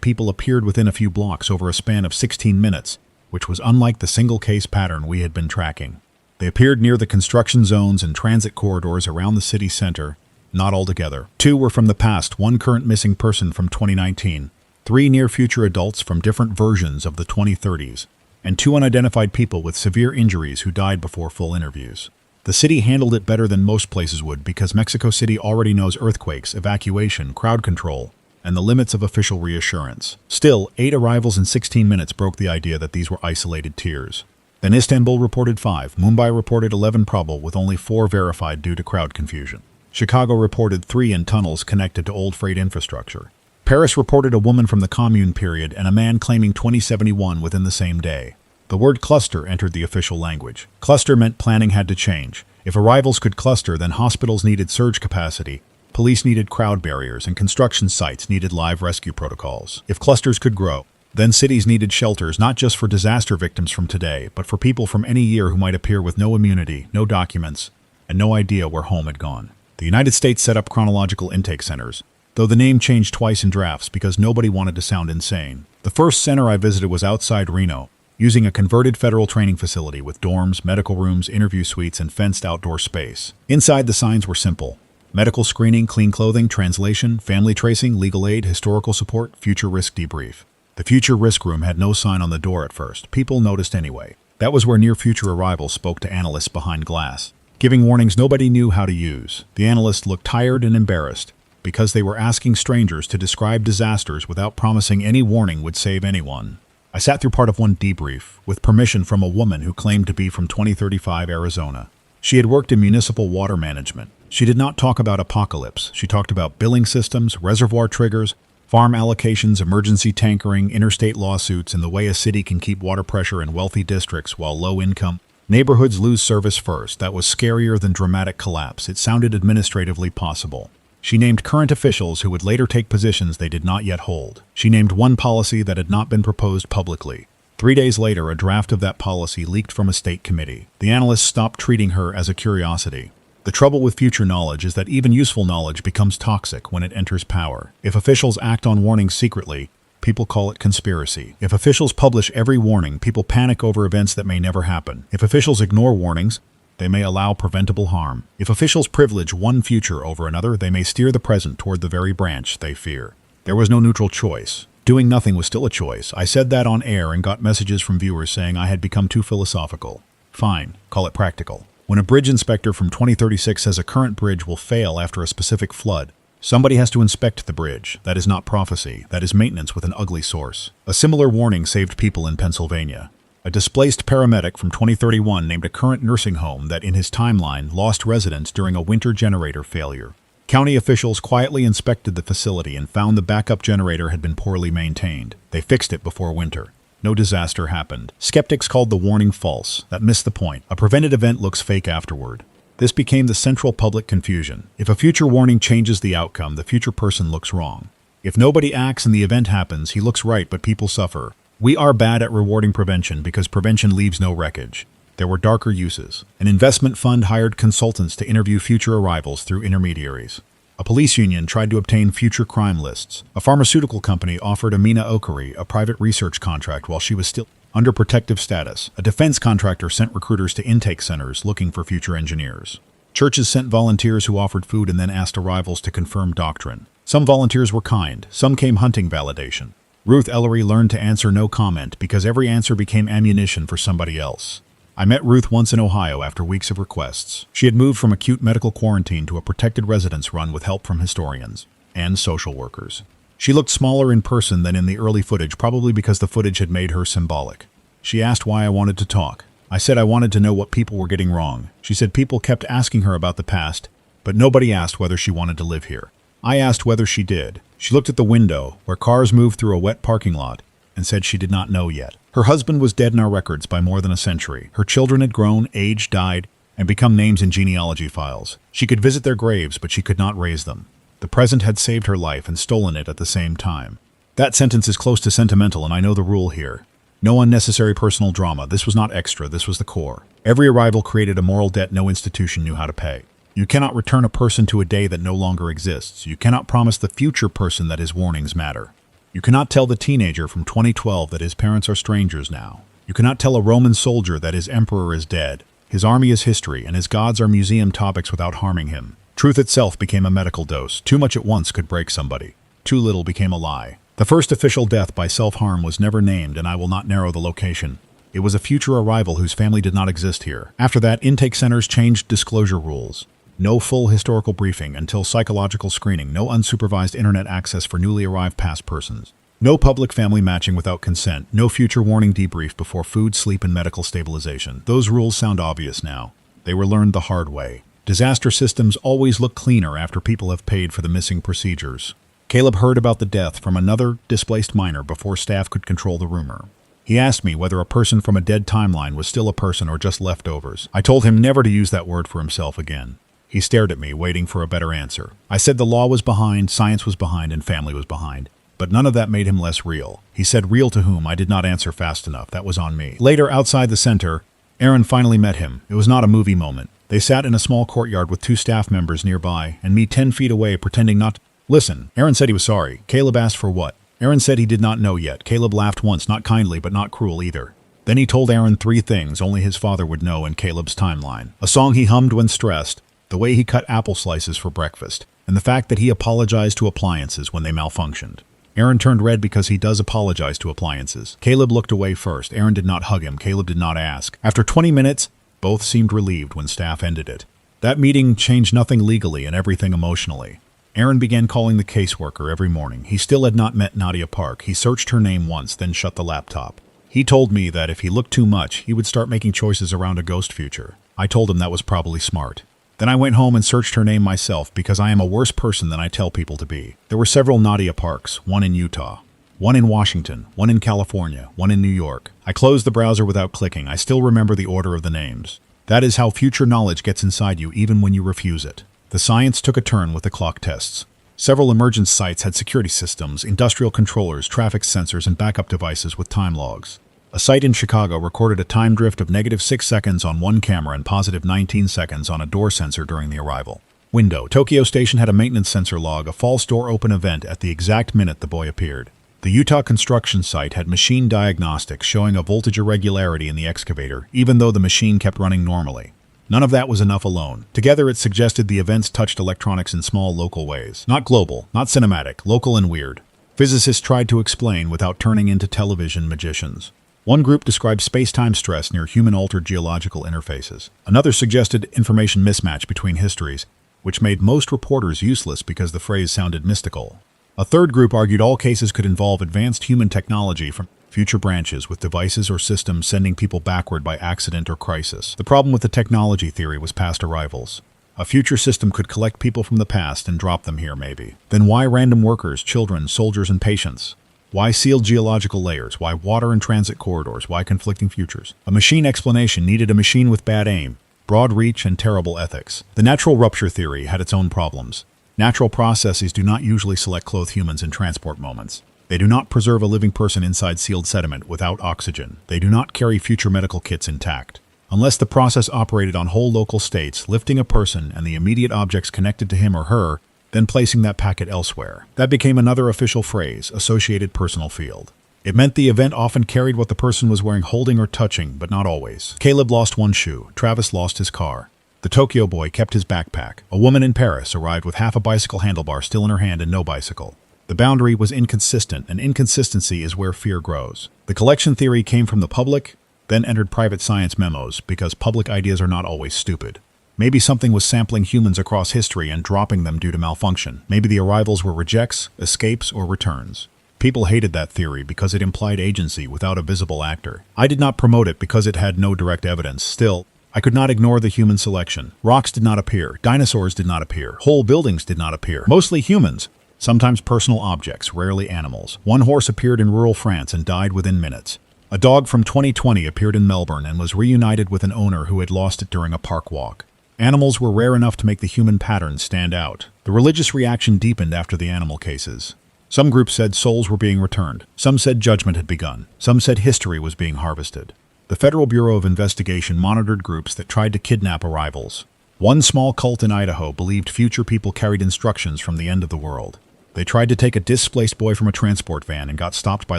people appeared within a few blocks over a span of 16 minutes, which was unlike the single case pattern we had been tracking. They appeared near the construction zones and transit corridors around the city center. Not all together. 2 were from the past, 1 current missing person from 2019, 3 near-future adults from different versions of the 2030s, and 2 unidentified people with severe injuries who died before full interviews. The city handled it better than most places would because Mexico City already knows earthquakes, evacuation, crowd control, and the limits of official reassurance. Still, 8 arrivals in 16 minutes broke the idea that these were isolated tiers. Then Istanbul reported 5, Mumbai reported 11 probable with only 4 verified due to crowd confusion. Chicago reported 3 in tunnels connected to old freight infrastructure. Paris reported a woman from the commune period and a man claiming 2071 within the same day. The word cluster entered the official language. Cluster meant planning had to change. If arrivals could cluster, then hospitals needed surge capacity, police needed crowd barriers, and construction sites needed live rescue protocols. If clusters could grow, then cities needed shelters not just for disaster victims from today, but for people from any year who might appear with no immunity, no documents, and no idea where home had gone. The United States set up chronological intake centers, though the name changed twice in drafts because nobody wanted to sound insane. The first center I visited was outside Reno, using a converted federal training facility with dorms, medical rooms, interview suites, and fenced outdoor space. Inside, the signs were simple: medical screening, clean clothing, translation, family tracing, legal aid, historical support, future risk debrief. The future risk room had no sign on the door at first. People noticed anyway. That was where near-future arrivals spoke to analysts behind glass, giving warnings nobody knew how to use. The analysts looked tired and embarrassed because they were asking strangers to describe disasters without promising any warning would save anyone. I sat through part of one debrief, with permission from a woman who claimed to be from 2035 Arizona. She had worked in municipal water management. She did not talk about apocalypse. She talked about billing systems, reservoir triggers, farm allocations, emergency tankering, interstate lawsuits, and the way a city can keep water pressure in wealthy districts while low-income, Neighborhoods lose service first. That was scarier than dramatic collapse. It sounded administratively possible. She named current officials who would later take positions they did not yet hold. She named one policy that had not been proposed publicly. 3 days later, a draft of that policy leaked from a state committee. The analysts stopped treating her as a curiosity. The trouble with future knowledge is that even useful knowledge becomes toxic when it enters power. If officials act on warnings secretly, people call it conspiracy. If officials publish every warning, people panic over events that may never happen. If officials ignore warnings, they may allow preventable harm. If officials privilege one future over another, they may steer the present toward the very branch they fear. There was no neutral choice. Doing nothing was still a choice. I said that on air and got messages from viewers saying I had become too philosophical. Fine, call it practical. When a bridge inspector from 2036 says a current bridge will fail after a specific flood, somebody has to inspect the bridge. That is not prophecy. That is maintenance with an ugly source. A similar warning saved people in Pennsylvania. A displaced paramedic from 2031 named a current nursing home that in his timeline lost residents during a winter generator failure. County officials quietly inspected the facility and found the backup generator had been poorly maintained. They fixed it before winter. No disaster happened. Skeptics called the warning false. That missed the point. A prevented event looks fake afterward. This became the central public confusion. If a future warning changes the outcome, the future person looks wrong. If nobody acts and the event happens, he looks right, but people suffer. We are bad at rewarding prevention because prevention leaves no wreckage. There were darker uses. An investment fund hired consultants to interview future arrivals through intermediaries. A police union tried to obtain future crime lists. A pharmaceutical company offered Amina Okari a private research contract while she was still under protective status. A defense contractor sent recruiters to intake centers looking for future engineers. Churches sent volunteers who offered food and then asked arrivals to confirm doctrine. Some volunteers were kind. Some came hunting validation. Ruth Ellery learned to answer no comment because every answer became ammunition for somebody else. I met Ruth once in Ohio after weeks of requests. She had moved from acute medical quarantine to a protected residence run with help from historians and social workers. She looked smaller in person than in the early footage, probably because the footage had made her symbolic. She asked why I wanted to talk. I said I wanted to know what people were getting wrong. She said people kept asking her about the past, but nobody asked whether she wanted to live here. I asked whether she did. She looked at the window, where cars moved through a wet parking lot, and said she did not know yet. Her husband was dead in our records by more than a century. Her children had grown, aged, died, and become names in genealogy files. She could visit their graves, but she could not raise them. The present had saved her life and stolen it at the same time. That sentence is close to sentimental, and I know the rule here. No unnecessary personal drama. This was not extra. This was the core. Every arrival created a moral debt no institution knew how to pay. You cannot return a person to a day that no longer exists. You cannot promise the future person that his warnings matter. You cannot tell the teenager from 2012 that his parents are strangers now. You cannot tell a Roman soldier that his emperor is dead. His army is history, and his gods are museum topics without harming him. Truth itself became a medical dose. Too much at once could break somebody. Too little became a lie. The first official death by self-harm was never named, and I will not narrow the location. It was a future arrival whose family did not exist here. After that, intake centers changed disclosure rules. No full historical briefing until psychological screening, no unsupervised internet access for newly arrived past persons. No public family matching without consent, no future warning debrief before food, sleep, and medical stabilization. Those rules sound obvious now. They were learned the hard way. Disaster systems always look cleaner after people have paid for the missing procedures. Caleb heard about the death from another displaced miner before staff could control the rumor. He asked me whether a person from a dead timeline was still a person or just leftovers. I told him never to use that word for himself again. He stared at me, waiting for a better answer. I said the law was behind, science was behind, and family was behind. But none of that made him less real. He said real to whom? I did not answer fast enough. That was on me. Later, outside the center, Aaron finally met him. It was not a movie moment. They sat in a small courtyard with 2 staff members nearby, and me 10 feet away pretending not to listen. Aaron said he was sorry. Caleb asked for what? Aaron said he did not know yet. Caleb laughed once, not kindly, but not cruel either. Then he told Aaron 3 things only his father would know in Caleb's timeline. A song he hummed when stressed, the way he cut apple slices for breakfast, and the fact that he apologized to appliances when they malfunctioned. Aaron turned red because he does apologize to appliances. Caleb looked away first. Aaron did not hug him. Caleb did not ask. After 20 minutes, both seemed relieved when staff ended it. That meeting changed nothing legally and everything emotionally. Aaron began calling the caseworker every morning. He still had not met Nadia Park. He searched her name once, then shut the laptop. He told me that if he looked too much, he would start making choices around a ghost future. I told him that was probably smart. Then I went home and searched her name myself because I am a worse person than I tell people to be. There were several Nadia Parks, one in Utah. One in Washington, one in California, one in New York. I closed the browser without clicking. I still remember the order of the names. That is how future knowledge gets inside you even when you refuse it. The science took a turn with the clock tests. Several emergence sites had security systems, industrial controllers, traffic sensors, and backup devices with time logs. A site in Chicago recorded a time drift of -6 seconds on one camera and +19 seconds on a door sensor during the arrival. Window. Tokyo Station had a maintenance sensor log, a false door open event at the exact minute the boy appeared. The Utah construction site had machine diagnostics showing a voltage irregularity in the excavator, even though the machine kept running normally. None of that was enough alone. Together it suggested the events touched electronics in small local ways. Not global, not cinematic, local and weird. Physicists tried to explain without turning into television magicians. One group described space-time stress near human-altered geological interfaces. Another suggested information mismatch between histories, which made most reporters useless because the phrase sounded mystical. A third group argued all cases could involve advanced human technology from future branches with devices or systems sending people backward by accident or crisis. The problem with the technology theory was past arrivals. A future system could collect people from the past and drop them here maybe. Then why random workers, children, soldiers, and patients? Why sealed geological layers? Why water and transit corridors? Why conflicting futures? A machine explanation needed a machine with bad aim, broad reach, and terrible ethics. The natural rupture theory had its own problems. Natural processes do not usually select clothed humans in transport moments. They do not preserve a living person inside sealed sediment without oxygen. They do not carry future medical kits intact. Unless the process operated on whole local states, lifting a person and the immediate objects connected to him or her, then placing that packet elsewhere. That became another official phrase, associated personal field. It meant the event often carried what the person was wearing, holding or touching, but not always. Caleb lost one shoe. Travis lost his car. The Tokyo boy kept his backpack. A woman in Paris arrived with half a bicycle handlebar still in her hand and no bicycle. The boundary was inconsistent, and inconsistency is where fear grows. The collection theory came from the public, then entered private science memos, because public ideas are not always stupid. Maybe something was sampling humans across history and dropping them due to malfunction. Maybe the arrivals were rejects, escapes, or returns. People hated that theory because it implied agency without a visible actor. I did not promote it because it had no direct evidence. Still, I could not ignore the human selection. Rocks did not appear. Dinosaurs did not appear. Whole buildings did not appear. Mostly humans. Sometimes personal objects, rarely animals. One horse appeared in rural France and died within minutes. A dog from 2020 appeared in Melbourne and was reunited with an owner who had lost it during a park walk. Animals were rare enough to make the human patterns stand out. The religious reaction deepened after the animal cases. Some groups said souls were being returned. Some said judgment had begun. Some said history was being harvested. The Federal Bureau of Investigation monitored groups that tried to kidnap arrivals. One small cult in Idaho believed future people carried instructions from the end of the world. They tried to take a displaced boy from a transport van and got stopped by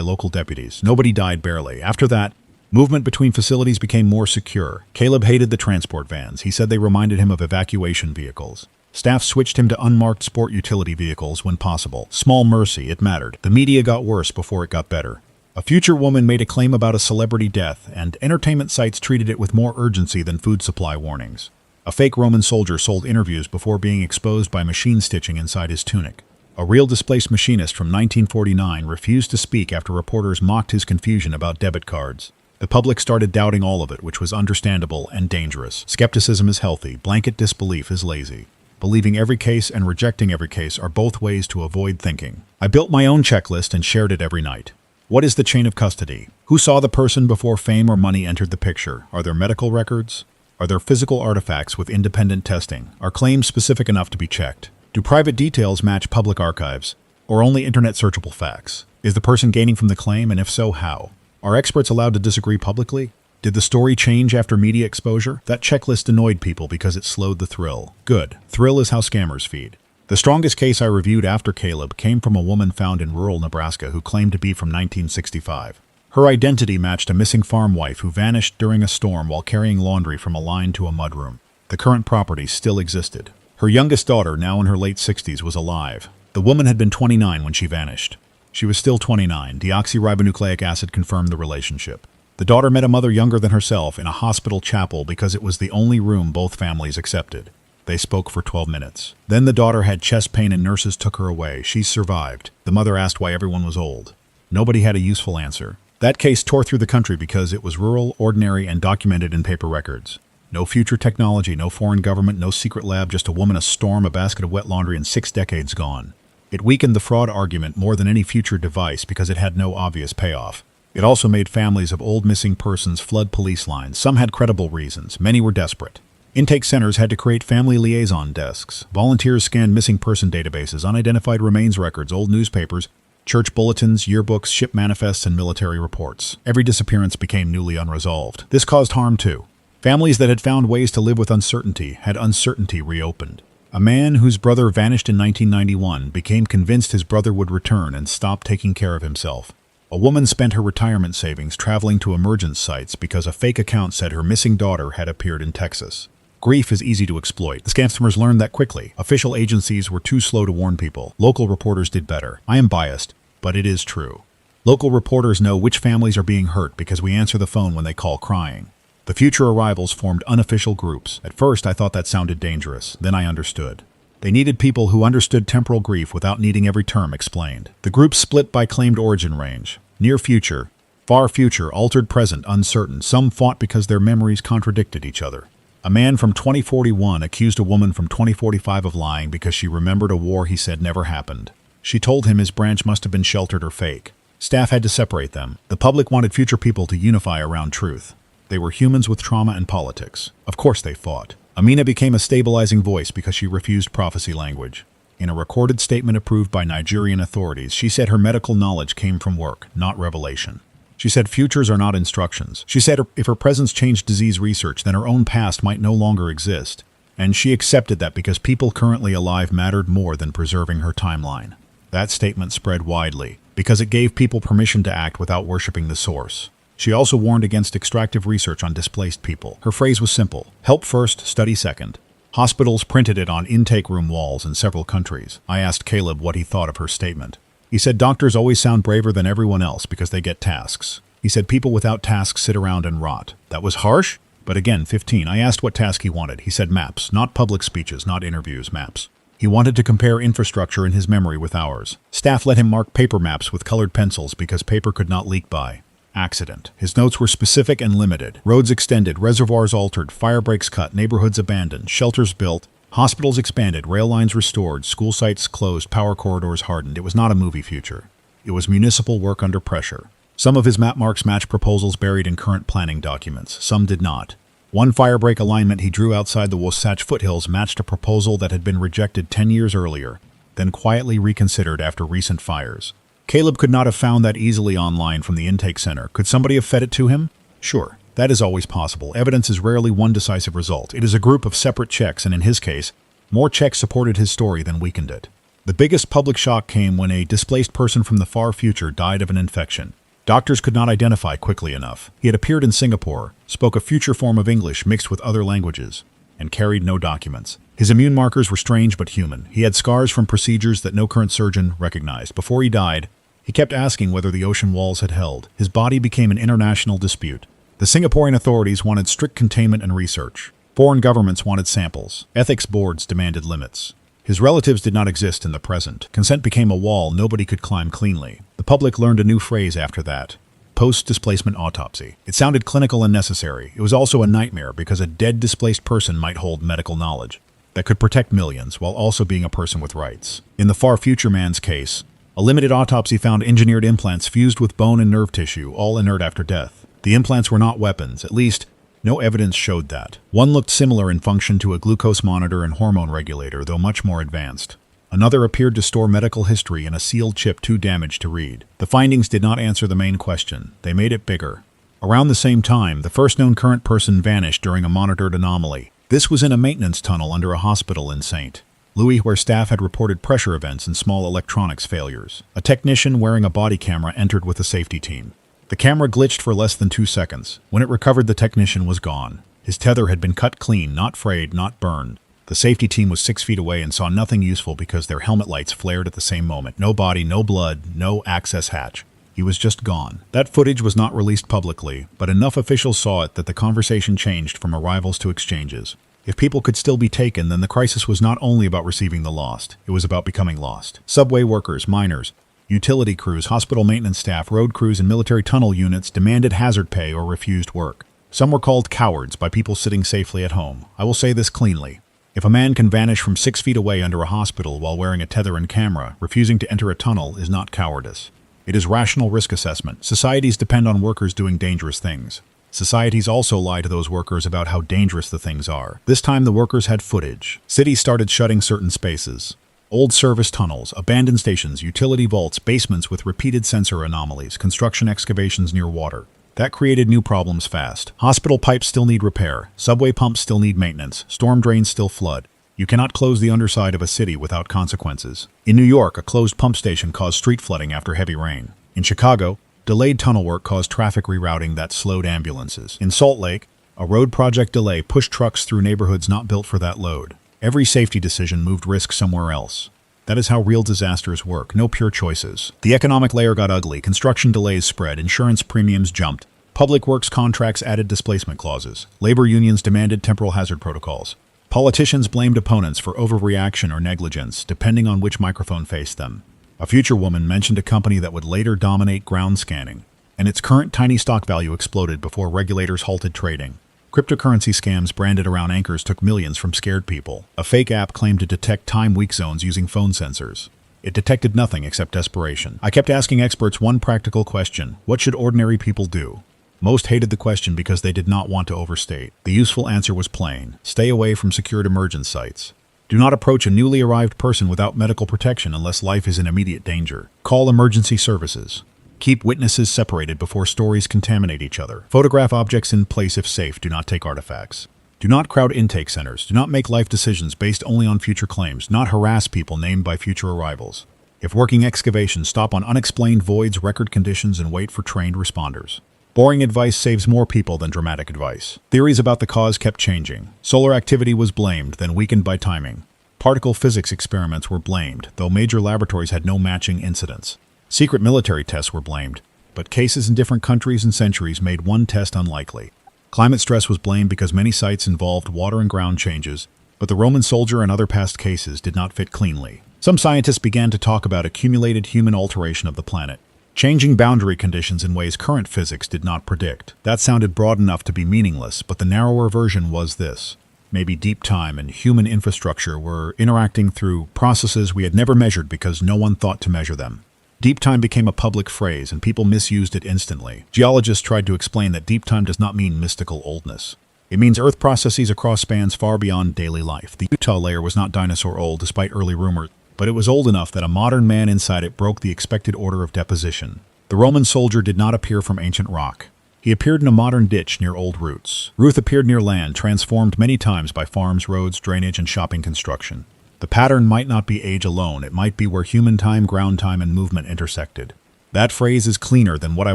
local deputies. Nobody died, barely. After that, movement between facilities became more secure. Caleb hated the transport vans. He said they reminded him of evacuation vehicles. Staff switched him to unmarked sport utility vehicles when possible. Small mercy, it mattered. The media got worse before it got better. A future woman made a claim about a celebrity death, and entertainment sites treated it with more urgency than food supply warnings. A fake Roman soldier sold interviews before being exposed by machine stitching inside his tunic. A real displaced machinist from 1949 refused to speak after reporters mocked his confusion about debit cards. The public started doubting all of it, which was understandable and dangerous. Skepticism is healthy. Blanket disbelief is lazy. Believing every case and rejecting every case are both ways to avoid thinking. I built my own checklist and shared it every night. What is the chain of custody? Who saw the person before fame or money entered the picture? Are there medical records? Are there physical artifacts with independent testing? Are claims specific enough to be checked? Do private details match public archives? Or only internet searchable facts? Is the person gaining from the claim, and if so, how? Are experts allowed to disagree publicly? Did the story change after media exposure? That checklist annoyed people because it slowed the thrill. Good. Thrill is how scammers feed. The strongest case I reviewed after Caleb came from a woman found in rural Nebraska who claimed to be from 1965. Her identity matched a missing farm wife who vanished during a storm while carrying laundry from a line to a mudroom. The current property still existed. Her youngest daughter, now in her late 60s, was alive. The woman had been 29 when she vanished. She was still 29. Deoxyribonucleic acid confirmed the relationship. The daughter met a mother younger than herself in a hospital chapel because it was the only room both families accepted. They spoke for 12 minutes. Then the daughter had chest pain and nurses took her away. She survived. The mother asked why everyone was old. Nobody had a useful answer. That case tore through the country because it was rural, ordinary, and documented in paper records. No future technology, no foreign government, no secret lab, just a woman, a storm, a basket of wet laundry, and 6 decades gone. It weakened the fraud argument more than any future device because it had no obvious payoff. It also made families of old missing persons flood police lines. Some had credible reasons. Many were desperate. Intake centers had to create family liaison desks. Volunteers scanned missing person databases, unidentified remains records, old newspapers, church bulletins, yearbooks, ship manifests, and military reports. Every disappearance became newly unresolved. This caused harm too. Families that had found ways to live with uncertainty had uncertainty reopened. A man whose brother vanished in 1991 became convinced his brother would return and stop taking care of himself. A woman spent her retirement savings traveling to emergence sites because a fake account said her missing daughter had appeared in Texas. Grief is easy to exploit. The scammers learned that quickly. Official agencies were too slow to warn people. Local reporters did better. I am biased, but it is true. Local reporters know which families are being hurt because we answer the phone when they call crying. The future arrivals formed unofficial groups. At first, I thought that sounded dangerous. Then I understood. They needed people who understood temporal grief without needing every term explained. The groups split by claimed origin range. Near future, far future, altered present, uncertain. Some fought because their memories contradicted each other. A man from 2041 accused a woman from 2045 of lying because she remembered a war he said never happened. She told him his branch must have been sheltered or fake. Staff had to separate them. The public wanted future people to unify around truth. They were humans with trauma and politics. Of course they fought. Amina became a stabilizing voice because she refused prophecy language. In a recorded statement approved by Nigerian authorities, she said her medical knowledge came from work, not revelation. She said futures are not instructions. She said if her presence changed disease research, then her own past might no longer exist. And she accepted that because people currently alive mattered more than preserving her timeline. That statement spread widely because it gave people permission to act without worshiping the source. She also warned against extractive research on displaced people. Her phrase was simple: help first, study second. Hospitals printed it on intake room walls in several countries. I asked Caleb what he thought of her statement. He said doctors always sound braver than everyone else because they get tasks. He said people without tasks sit around and rot. That was harsh, but again, 15. I asked what task he wanted. He said maps, not public speeches, not interviews, maps. He wanted to compare infrastructure in his memory with ours. Staff let him mark paper maps with colored pencils because paper could not leak by accident. His notes were specific and limited. Roads extended, reservoirs altered, fire breaks cut, neighborhoods abandoned, shelters built, hospitals expanded, rail lines restored, school sites closed, power corridors hardened. It was not a movie future. It was municipal work under pressure. Some of his map marks matched proposals buried in current planning documents. Some did not. One firebreak alignment he drew outside the Wasatch foothills matched a proposal that had been rejected 10 years earlier, then quietly reconsidered after recent fires. Caleb could not have found that easily online from the intake center. Could somebody have fed it to him? Sure, that is always possible. Evidence is rarely one decisive result. It is a group of separate checks, and in his case, more checks supported his story than weakened it. The biggest public shock came when a displaced person from the far future died of an infection. Doctors could not identify quickly enough. He had appeared in Singapore, spoke a future form of English mixed with other languages, and carried no documents. His immune markers were strange but human. He had scars from procedures that no current surgeon recognized. Before he died, he kept asking whether the ocean walls had held. His body became an international dispute. The Singaporean authorities wanted strict containment and research. Foreign governments wanted samples. Ethics boards demanded limits. His relatives did not exist in the present. Consent became a wall nobody could climb cleanly. The public learned a new phrase after that: post-displacement autopsy. It sounded clinical and necessary. It was also a nightmare because a dead displaced person might hold medical knowledge that could protect millions while also being a person with rights. In the far future man's case, a limited autopsy found engineered implants fused with bone and nerve tissue, all inert after death. The implants were not weapons, at least no evidence showed that. One looked similar in function to a glucose monitor and hormone regulator, though much more advanced. Another appeared to store medical history in a sealed chip too damaged to read. The findings did not answer the main question. They made it bigger. Around the same time, the first known current person vanished during a monitored anomaly. This was in a maintenance tunnel under a hospital in St. Louis where staff had reported pressure events and small electronics failures. A technician wearing a body camera entered with a safety team. The camera glitched for less than 2 seconds. When it recovered, the technician was gone. His tether had been cut clean, not frayed, not burned. The safety team was 6 feet away and saw nothing useful because their helmet lights flared at the same moment. No body, no blood, no access hatch. He was just gone. That footage was not released publicly, but enough officials saw it that the conversation changed from arrivals to exchanges. If people could still be taken, then the crisis was not only about receiving the lost, it was about becoming lost. Subway workers, miners, utility crews, hospital maintenance staff, road crews, and military tunnel units demanded hazard pay or refused work. Some were called cowards by people sitting safely at home. I will say this cleanly. If a man can vanish from 6 feet away under a hospital while wearing a tether and camera, refusing to enter a tunnel is not cowardice. It is rational risk assessment. Societies depend on workers doing dangerous things. Societies also lie to those workers about how dangerous the things are. This time the workers had footage. Cities started shutting certain spaces. Old service tunnels, abandoned stations, utility vaults, basements with repeated sensor anomalies, construction excavations near water. That created new problems fast. Hospital pipes still need repair. Subway pumps still need maintenance. Storm drains still flood. You cannot close the underside of a city without consequences. In New York, a closed pump station caused street flooding after heavy rain. In Chicago, delayed tunnel work caused traffic rerouting that slowed ambulances. In Salt Lake, a road project delay pushed trucks through neighborhoods not built for that load. Every safety decision moved risk somewhere else. That is how real disasters work, no pure choices. The economic layer got ugly, construction delays spread, insurance premiums jumped, public works contracts added displacement clauses, labor unions demanded temporal hazard protocols. Politicians blamed opponents for overreaction or negligence, depending on which microphone faced them. A future woman mentioned a company that would later dominate ground scanning, and its current tiny stock value exploded before regulators halted trading. Cryptocurrency scams branded around anchors took millions from scared people. A fake app claimed to detect time weak zones using phone sensors. It detected nothing except desperation. I kept asking experts one practical question: what should ordinary people do? Most hated the question because they did not want to overstate. The useful answer was plain: stay away from secured emergence sites. Do not approach a newly arrived person without medical protection unless life is in immediate danger. Call emergency services. Keep witnesses separated before stories contaminate each other. Photograph objects in place if safe. Do not take artifacts. Do not crowd intake centers. Do not make life decisions based only on future claims. Not harass people named by future arrivals. If working excavations, stop on unexplained voids, record conditions, and wait for trained responders. Boring advice saves more people than dramatic advice. Theories about the cause kept changing. Solar activity was blamed, then weakened by timing. Particle physics experiments were blamed, though major laboratories had no matching incidents. Secret military tests were blamed, but cases in different countries and centuries made one test unlikely. Climate stress was blamed because many sites involved water and ground changes, but the Roman soldier and other past cases did not fit cleanly. Some scientists began to talk about accumulated human alteration of the planet, changing boundary conditions in ways current physics did not predict. That sounded broad enough to be meaningless, but the narrower version was this. Maybe deep time and human infrastructure were interacting through processes we had never measured because no one thought to measure them. Deep time became a public phrase, and people misused it instantly. Geologists tried to explain that deep time does not mean mystical oldness. It means Earth processes across spans far beyond daily life. The Utah layer was not dinosaur old, despite early rumors, but it was old enough that a modern man inside it broke the expected order of deposition. The Roman soldier did not appear from ancient rock. He appeared in a modern ditch near old roots. Ruth appeared near land, transformed many times by farms, roads, drainage, and shopping construction. The pattern might not be age alone, it might be where human time, ground time, and movement intersected. That phrase is cleaner than what I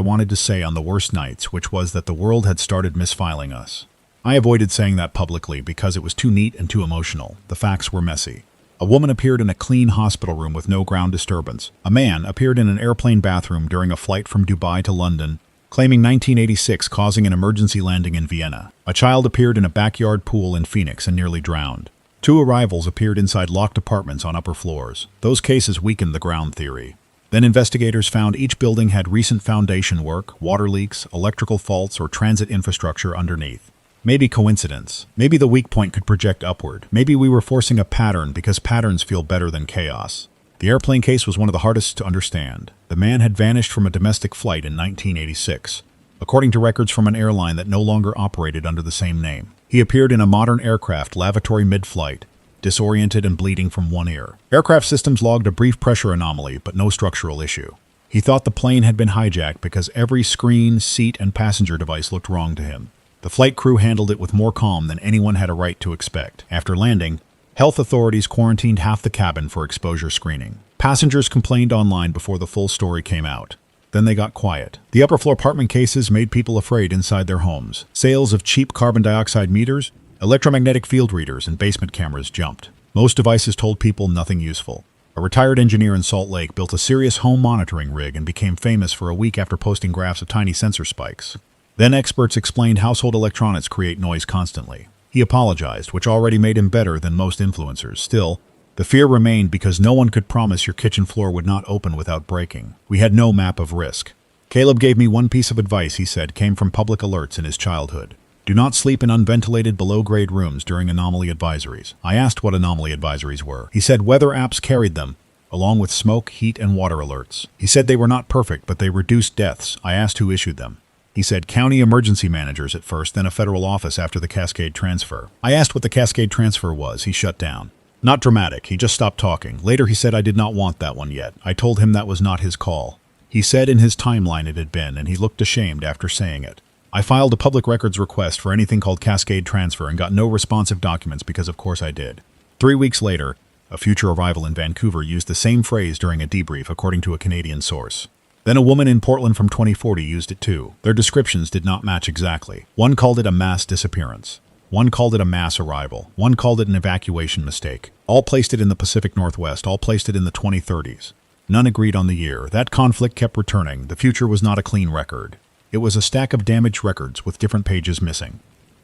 wanted to say on the worst nights, which was that the world had started misfiling us. I avoided saying that publicly because it was too neat and too emotional. The facts were messy. A woman appeared in a clean hospital room with no ground disturbance. A man appeared in an airplane bathroom during a flight from Dubai to London, claiming 1986 causing an emergency landing in Vienna. A child appeared in a backyard pool in Phoenix and nearly drowned. 2 arrivals appeared inside locked apartments on upper floors. Those cases weakened the ground theory. Then investigators found each building had recent foundation work, water leaks, electrical faults, or transit infrastructure underneath. Maybe coincidence. Maybe the weak point could project upward. Maybe we were forcing a pattern because patterns feel better than chaos. The airplane case was one of the hardest to understand. The man had vanished from a domestic flight in 1986, according to records from an airline that no longer operated under the same name. He appeared in a modern aircraft lavatory mid-flight, disoriented and bleeding from one ear. Aircraft systems logged a brief pressure anomaly, but no structural issue. He thought the plane had been hijacked because every screen, seat, and passenger device looked wrong to him. The flight crew handled it with more calm than anyone had a right to expect. After landing, health authorities quarantined half the cabin for exposure screening. Passengers complained online before the full story came out. Then they got quiet. The upper floor apartment cases made people afraid inside their homes. Sales of cheap carbon dioxide meters, electromagnetic field readers, and basement cameras jumped. Most devices told people nothing useful. A retired engineer in Salt Lake built a serious home monitoring rig and became famous for a week after posting graphs of tiny sensor spikes. Then experts explained household electronics create noise constantly. He apologized, which already made him better than most influencers. Still, the fear remained because no one could promise your kitchen floor would not open without breaking. We had no map of risk. Caleb gave me one piece of advice, he said, came from public alerts in his childhood. Do not sleep in unventilated below-grade rooms during anomaly advisories. I asked what anomaly advisories were. He said weather apps carried them, along with smoke, heat, and water alerts. He said they were not perfect, but they reduced deaths. I asked who issued them. He said county emergency managers at first, then a federal office after the Cascade transfer. I asked what the Cascade transfer was. He shut down. Not dramatic. He just stopped talking. Later he said I did not want that one yet. I told him that was not his call. He said in his timeline it had been, and he looked ashamed after saying it. I filed a public records request for anything called Cascade Transfer and got no responsive documents because of course I did. 3 weeks later, a future arrival in Vancouver used the same phrase during a debrief according to a Canadian source. Then a woman in Portland from 2040 used it too. Their descriptions did not match exactly. One called it a mass disappearance. One called it a mass arrival. One called it an evacuation mistake. All placed it in the Pacific Northwest. All placed it in the 2030s. None agreed on the year. That conflict kept returning. The future was not a clean record. It was a stack of damaged records with different pages missing.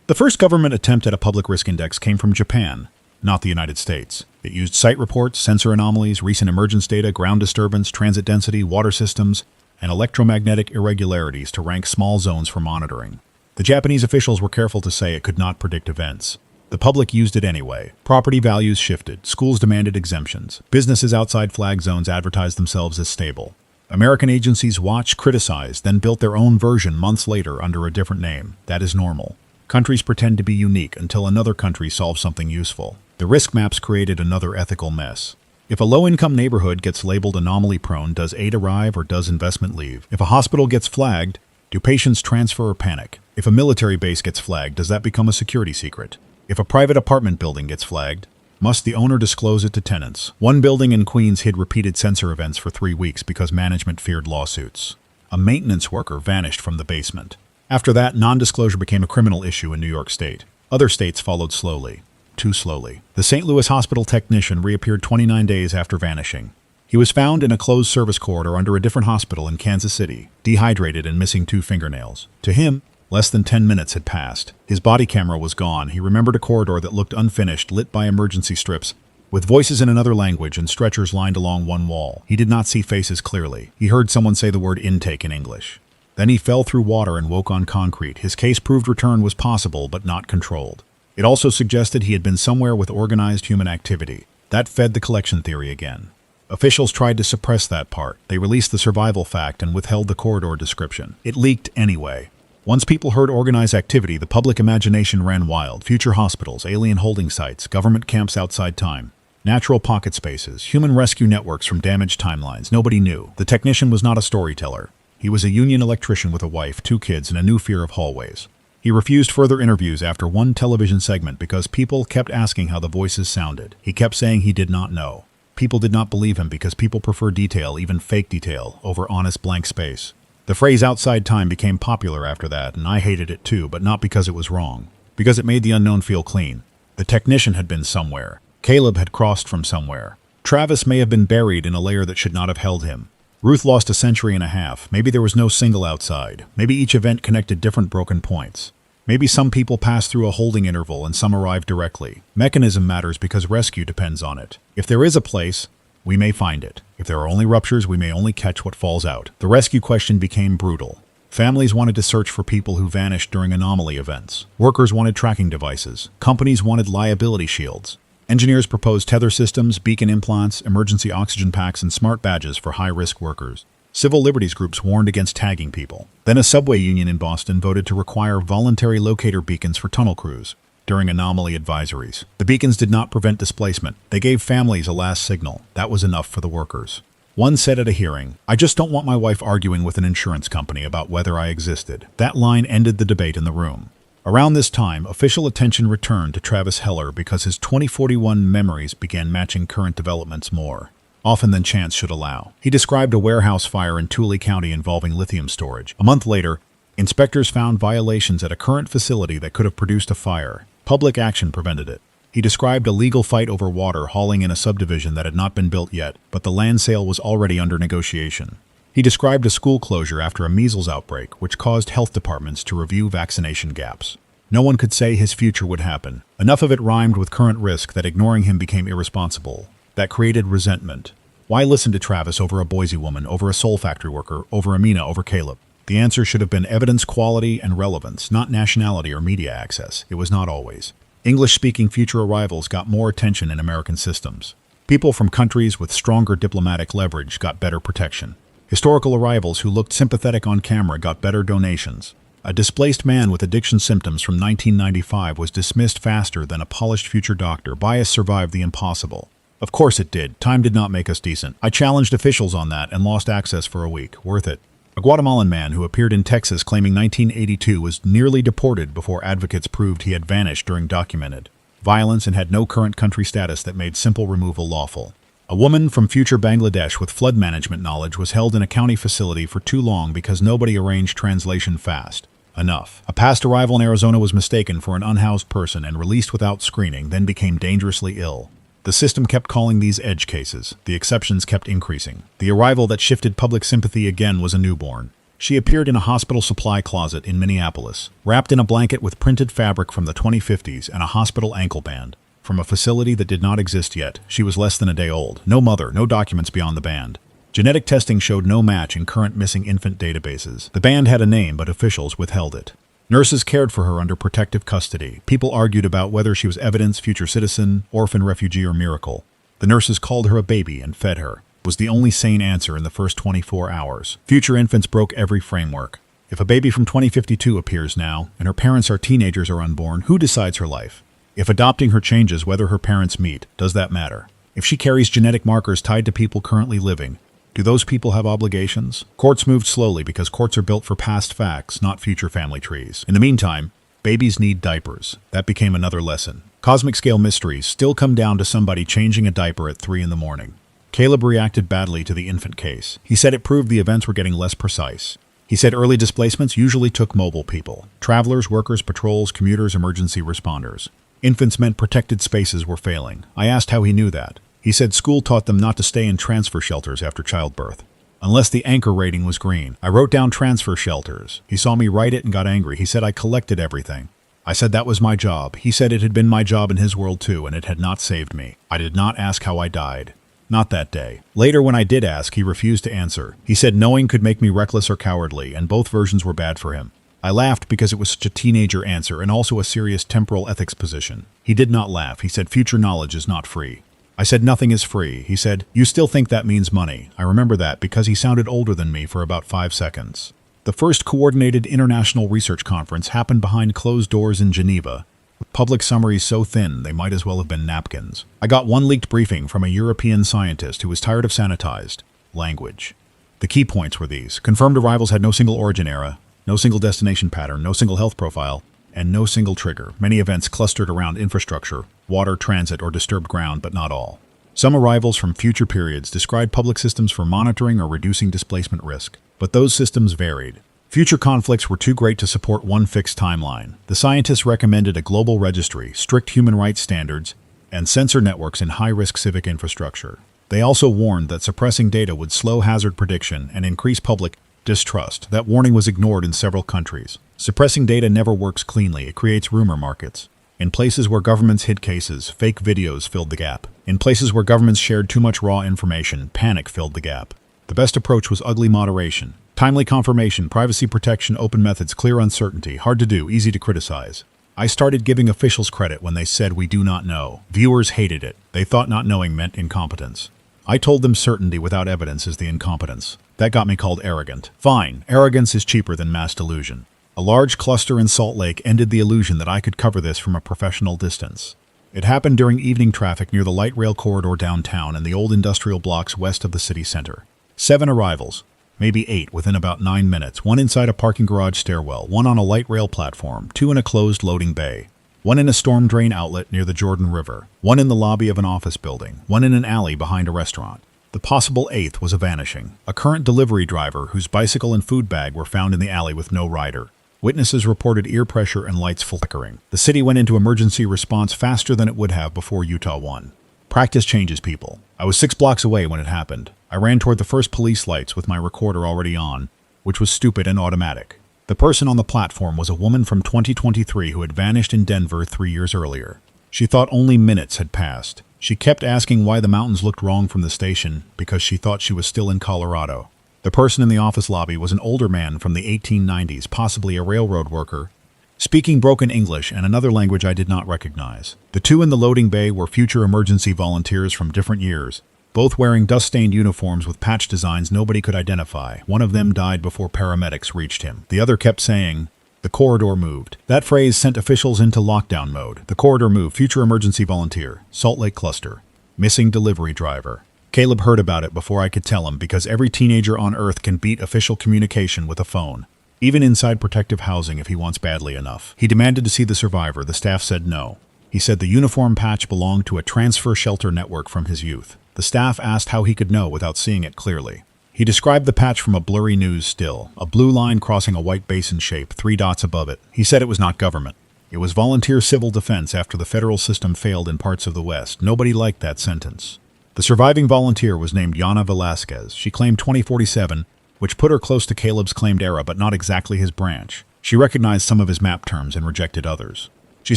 The first government attempt at a public risk index came from Japan, not the United States. It used site reports, sensor anomalies, recent emergence data, ground disturbance, transit density, water systems, and electromagnetic irregularities to rank small zones for monitoring. The Japanese officials were careful to say it could not predict events. The public used it anyway. Property values shifted. Schools demanded exemptions. Businesses outside flag zones advertised themselves as stable. American agencies watched, criticized, then built their own version months later under a different name. That is normal. Countries pretend to be unique until another country solves something useful. The risk maps created another ethical mess. If a low-income neighborhood gets labeled anomaly-prone, does aid arrive or does investment leave? If a hospital gets flagged, do patients transfer or panic? If a military base gets flagged, does that become a security secret? If a private apartment building gets flagged, must the owner disclose it to tenants? One building in Queens hid repeated sensor events for 3 weeks because management feared lawsuits. A maintenance worker vanished from the basement. After that, non-disclosure became a criminal issue in New York State. Other states followed slowly. Too slowly. The St. Louis hospital technician reappeared 29 days after vanishing. He was found in a closed service corridor under a different hospital in Kansas City, dehydrated and missing 2 fingernails. To him, less than 10 minutes had passed. His body camera was gone. He remembered a corridor that looked unfinished, lit by emergency strips, with voices in another language and stretchers lined along one wall. He did not see faces clearly. He heard someone say the word intake in English. Then he fell through water and woke on concrete. His case proved return was possible, but not controlled. It also suggested he had been somewhere with organized human activity. That fed the collection theory again. Officials tried to suppress that part. They released the survival fact and withheld the corridor description. It leaked anyway. Once people heard organized activity, the public imagination ran wild. Future hospitals, alien holding sites, government camps outside time, natural pocket spaces, human rescue networks from damaged timelines. Nobody knew. The technician was not a storyteller. He was a union electrician with a wife, 2 kids, and a new fear of hallways. He refused further interviews after one television segment because people kept asking how the voices sounded. He kept saying he did not know. People did not believe him because people prefer detail, even fake detail, over honest blank space. The phrase outside time became popular after that, and I hated it too, but not because it was wrong. Because it made the unknown feel clean. The technician had been somewhere. Caleb had crossed from somewhere. Travis may have been buried in a layer that should not have held him. Ruth lost a century and a half. Maybe there was no single outside. Maybe each event connected different broken points. Maybe some people passed through a holding interval and some arrived directly. Mechanism matters because rescue depends on it. If there is a place, we may find it. If there are only ruptures, we may only catch what falls out. The rescue question became brutal. Families wanted to search for people who vanished during anomaly events. Workers wanted tracking devices. Companies wanted liability shields. Engineers proposed tether systems, beacon implants, emergency oxygen packs, and smart badges for high-risk workers. Civil liberties groups warned against tagging people. Then a subway union in Boston voted to require voluntary locator beacons for tunnel crews during anomaly advisories. The beacons did not prevent displacement. They gave families a last signal. That was enough for the workers. One said at a hearing, "I just don't want my wife arguing with an insurance company about whether I existed." That line ended the debate in the room. Around this time, official attention returned to Travis Heller because his 2041 memories began matching current developments more often than chance should allow. He described a warehouse fire in Tooele County involving lithium storage. A month later, inspectors found violations at a current facility that could have produced a fire. Public action prevented it. He described a legal fight over water hauling in a subdivision that had not been built yet, but the land sale was already under negotiation. He described a school closure after a measles outbreak, which caused health departments to review vaccination gaps. No one could say his future would happen. Enough of it rhymed with current risk that ignoring him became irresponsible. That created resentment. Why listen to Travis over a Boise woman, over a soul factory worker, over Amina, over Caleb? The answer should have been evidence quality and relevance, not nationality or media access. It was not always. English-speaking future arrivals got more attention in American systems. People from countries with stronger diplomatic leverage got better protection. Historical arrivals who looked sympathetic on camera got better donations. A displaced man with addiction symptoms from 1995 was dismissed faster than a polished future doctor. Bias survived the impossible. Of course it did. Time did not make us decent. I challenged officials on that and lost access for a week. Worth it. A Guatemalan man who appeared in Texas claiming 1982 was nearly deported before advocates proved he had vanished during documented violence and had no current country status that made simple removal lawful. A woman from future Bangladesh with flood management knowledge was held in a county facility for too long because nobody arranged translation fast enough. A past arrival in Arizona was mistaken for an unhoused person and released without screening, then became dangerously ill. The system kept calling these edge cases. The exceptions kept increasing. The arrival that shifted public sympathy again was a newborn. She appeared in a hospital supply closet in Minneapolis, wrapped in a blanket with printed fabric from the 2050s and a hospital ankle band. From a facility that did not exist yet, she was less than a day old. No mother, no documents beyond the band. Genetic testing showed no match in current missing infant databases. The band had a name, but officials withheld it. Nurses cared for her under protective custody. People argued about whether she was evidence, future citizen, orphan, refugee, or miracle. The nurses called her a baby and fed her. It was the only sane answer in the first 24 hours. Future infants broke every framework. If a baby from 2052 appears now, and her parents are teenagers or unborn, who decides her life? If adopting her changes whether her parents meet, does that matter? If she carries genetic markers tied to people currently living, do those people have obligations? Courts moved slowly because courts are built for past facts, not future family trees. In the meantime, babies need diapers. That became another lesson. Cosmic scale mysteries still come down to somebody changing a diaper at 3 in the morning. Caleb reacted badly to the infant case. He said it proved the events were getting less precise. He said early displacements usually took mobile people. Travelers, workers, patrols, commuters, emergency responders. Infants meant protected spaces were failing. I asked how he knew that. He said school taught them not to stay in transfer shelters after childbirth, unless the anchor rating was green. I wrote down transfer shelters. He saw me write it and got angry. He said I collected everything. I said that was my job. He said it had been my job in his world too, and it had not saved me. I did not ask how I died. Not that day. Later, when I did ask, he refused to answer. He said knowing could make me reckless or cowardly, and both versions were bad for him. I laughed because it was such a teenager answer and also a serious temporal ethics position. He did not laugh. He said future knowledge is not free. I said nothing is free. He said, you still think that means money. I remember that because he sounded older than me for about 5 seconds. The first coordinated international research conference happened behind closed doors in Geneva, with public summaries so thin they might as well have been napkins. I got one leaked briefing from a European scientist who was tired of sanitized language. The key points were these. Confirmed arrivals had no single origin era, no single destination pattern, no single health profile, and no single trigger. Many events clustered around infrastructure, water, transit, or disturbed ground, but not all. Some arrivals from future periods described public systems for monitoring or reducing displacement risk, but those systems varied. Future conflicts were too great to support one fixed timeline. The scientists recommended a global registry, strict human rights standards, and sensor networks in high-risk civic infrastructure. They also warned that suppressing data would slow hazard prediction and increase public distrust. That warning was ignored in several countries. Suppressing data never works cleanly. It creates rumor markets. In places where governments hid cases, fake videos filled the gap. In places where governments shared too much raw information, panic filled the gap. The best approach was ugly moderation. Timely confirmation, privacy protection, open methods, clear uncertainty, hard to do, easy to criticize. I started giving officials credit when they said we do not know. Viewers hated it. They thought not knowing meant incompetence. I told them certainty without evidence is the incompetence. That got me called arrogant. Fine, arrogance is cheaper than mass delusion. A large cluster in Salt Lake ended the illusion that I could cover this from a professional distance. It happened during evening traffic near the light rail corridor downtown and the old industrial blocks west of the city center. 7 arrivals, maybe 8 within about 9 minutes, 1 inside a parking garage stairwell, 1 on a light rail platform, 2 in a closed loading bay, 1 in a storm drain outlet near the Jordan River, 1 in the lobby of an office building, 1 in an alley behind a restaurant. The possible 8th was a vanishing. A current delivery driver whose bicycle and food bag were found in the alley with no rider. Witnesses reported ear pressure and lights flickering. The city went into emergency response faster than it would have before Utah won. Practice changes people. I was 6 blocks away when it happened. I ran toward the first police lights with my recorder already on, which was stupid and automatic. The person on the platform was a woman from 2023 who had vanished in Denver 3 years earlier. She thought only minutes had passed. She kept asking why the mountains looked wrong from the station because she thought she was still in Colorado. The person in the office lobby was an older man from the 1890s, possibly a railroad worker, speaking broken English and another language I did not recognize. The two in the loading bay were future emergency volunteers from different years, both wearing dust-stained uniforms with patch designs nobody could identify. One of them died before paramedics reached him. The other kept saying, "The corridor moved." That phrase sent officials into lockdown mode. The corridor moved. Future emergency volunteer. Salt Lake cluster. Missing delivery driver. Caleb heard about it before I could tell him because every teenager on Earth can beat official communication with a phone, even inside protective housing if he wants badly enough. He demanded to see the survivor. The staff said no. He said the uniform patch belonged to a transfer shelter network from his youth. The staff asked how he could know without seeing it clearly. He described the patch from a blurry news still, a blue line crossing a white basin shape, 3 dots above it. He said it was not government. It was volunteer civil defense after the federal system failed in parts of the West. Nobody liked that sentence. The surviving volunteer was named Yana Velasquez. She claimed 2047, which put her close to Caleb's claimed era, but not exactly his branch. She recognized some of his map terms and rejected others. She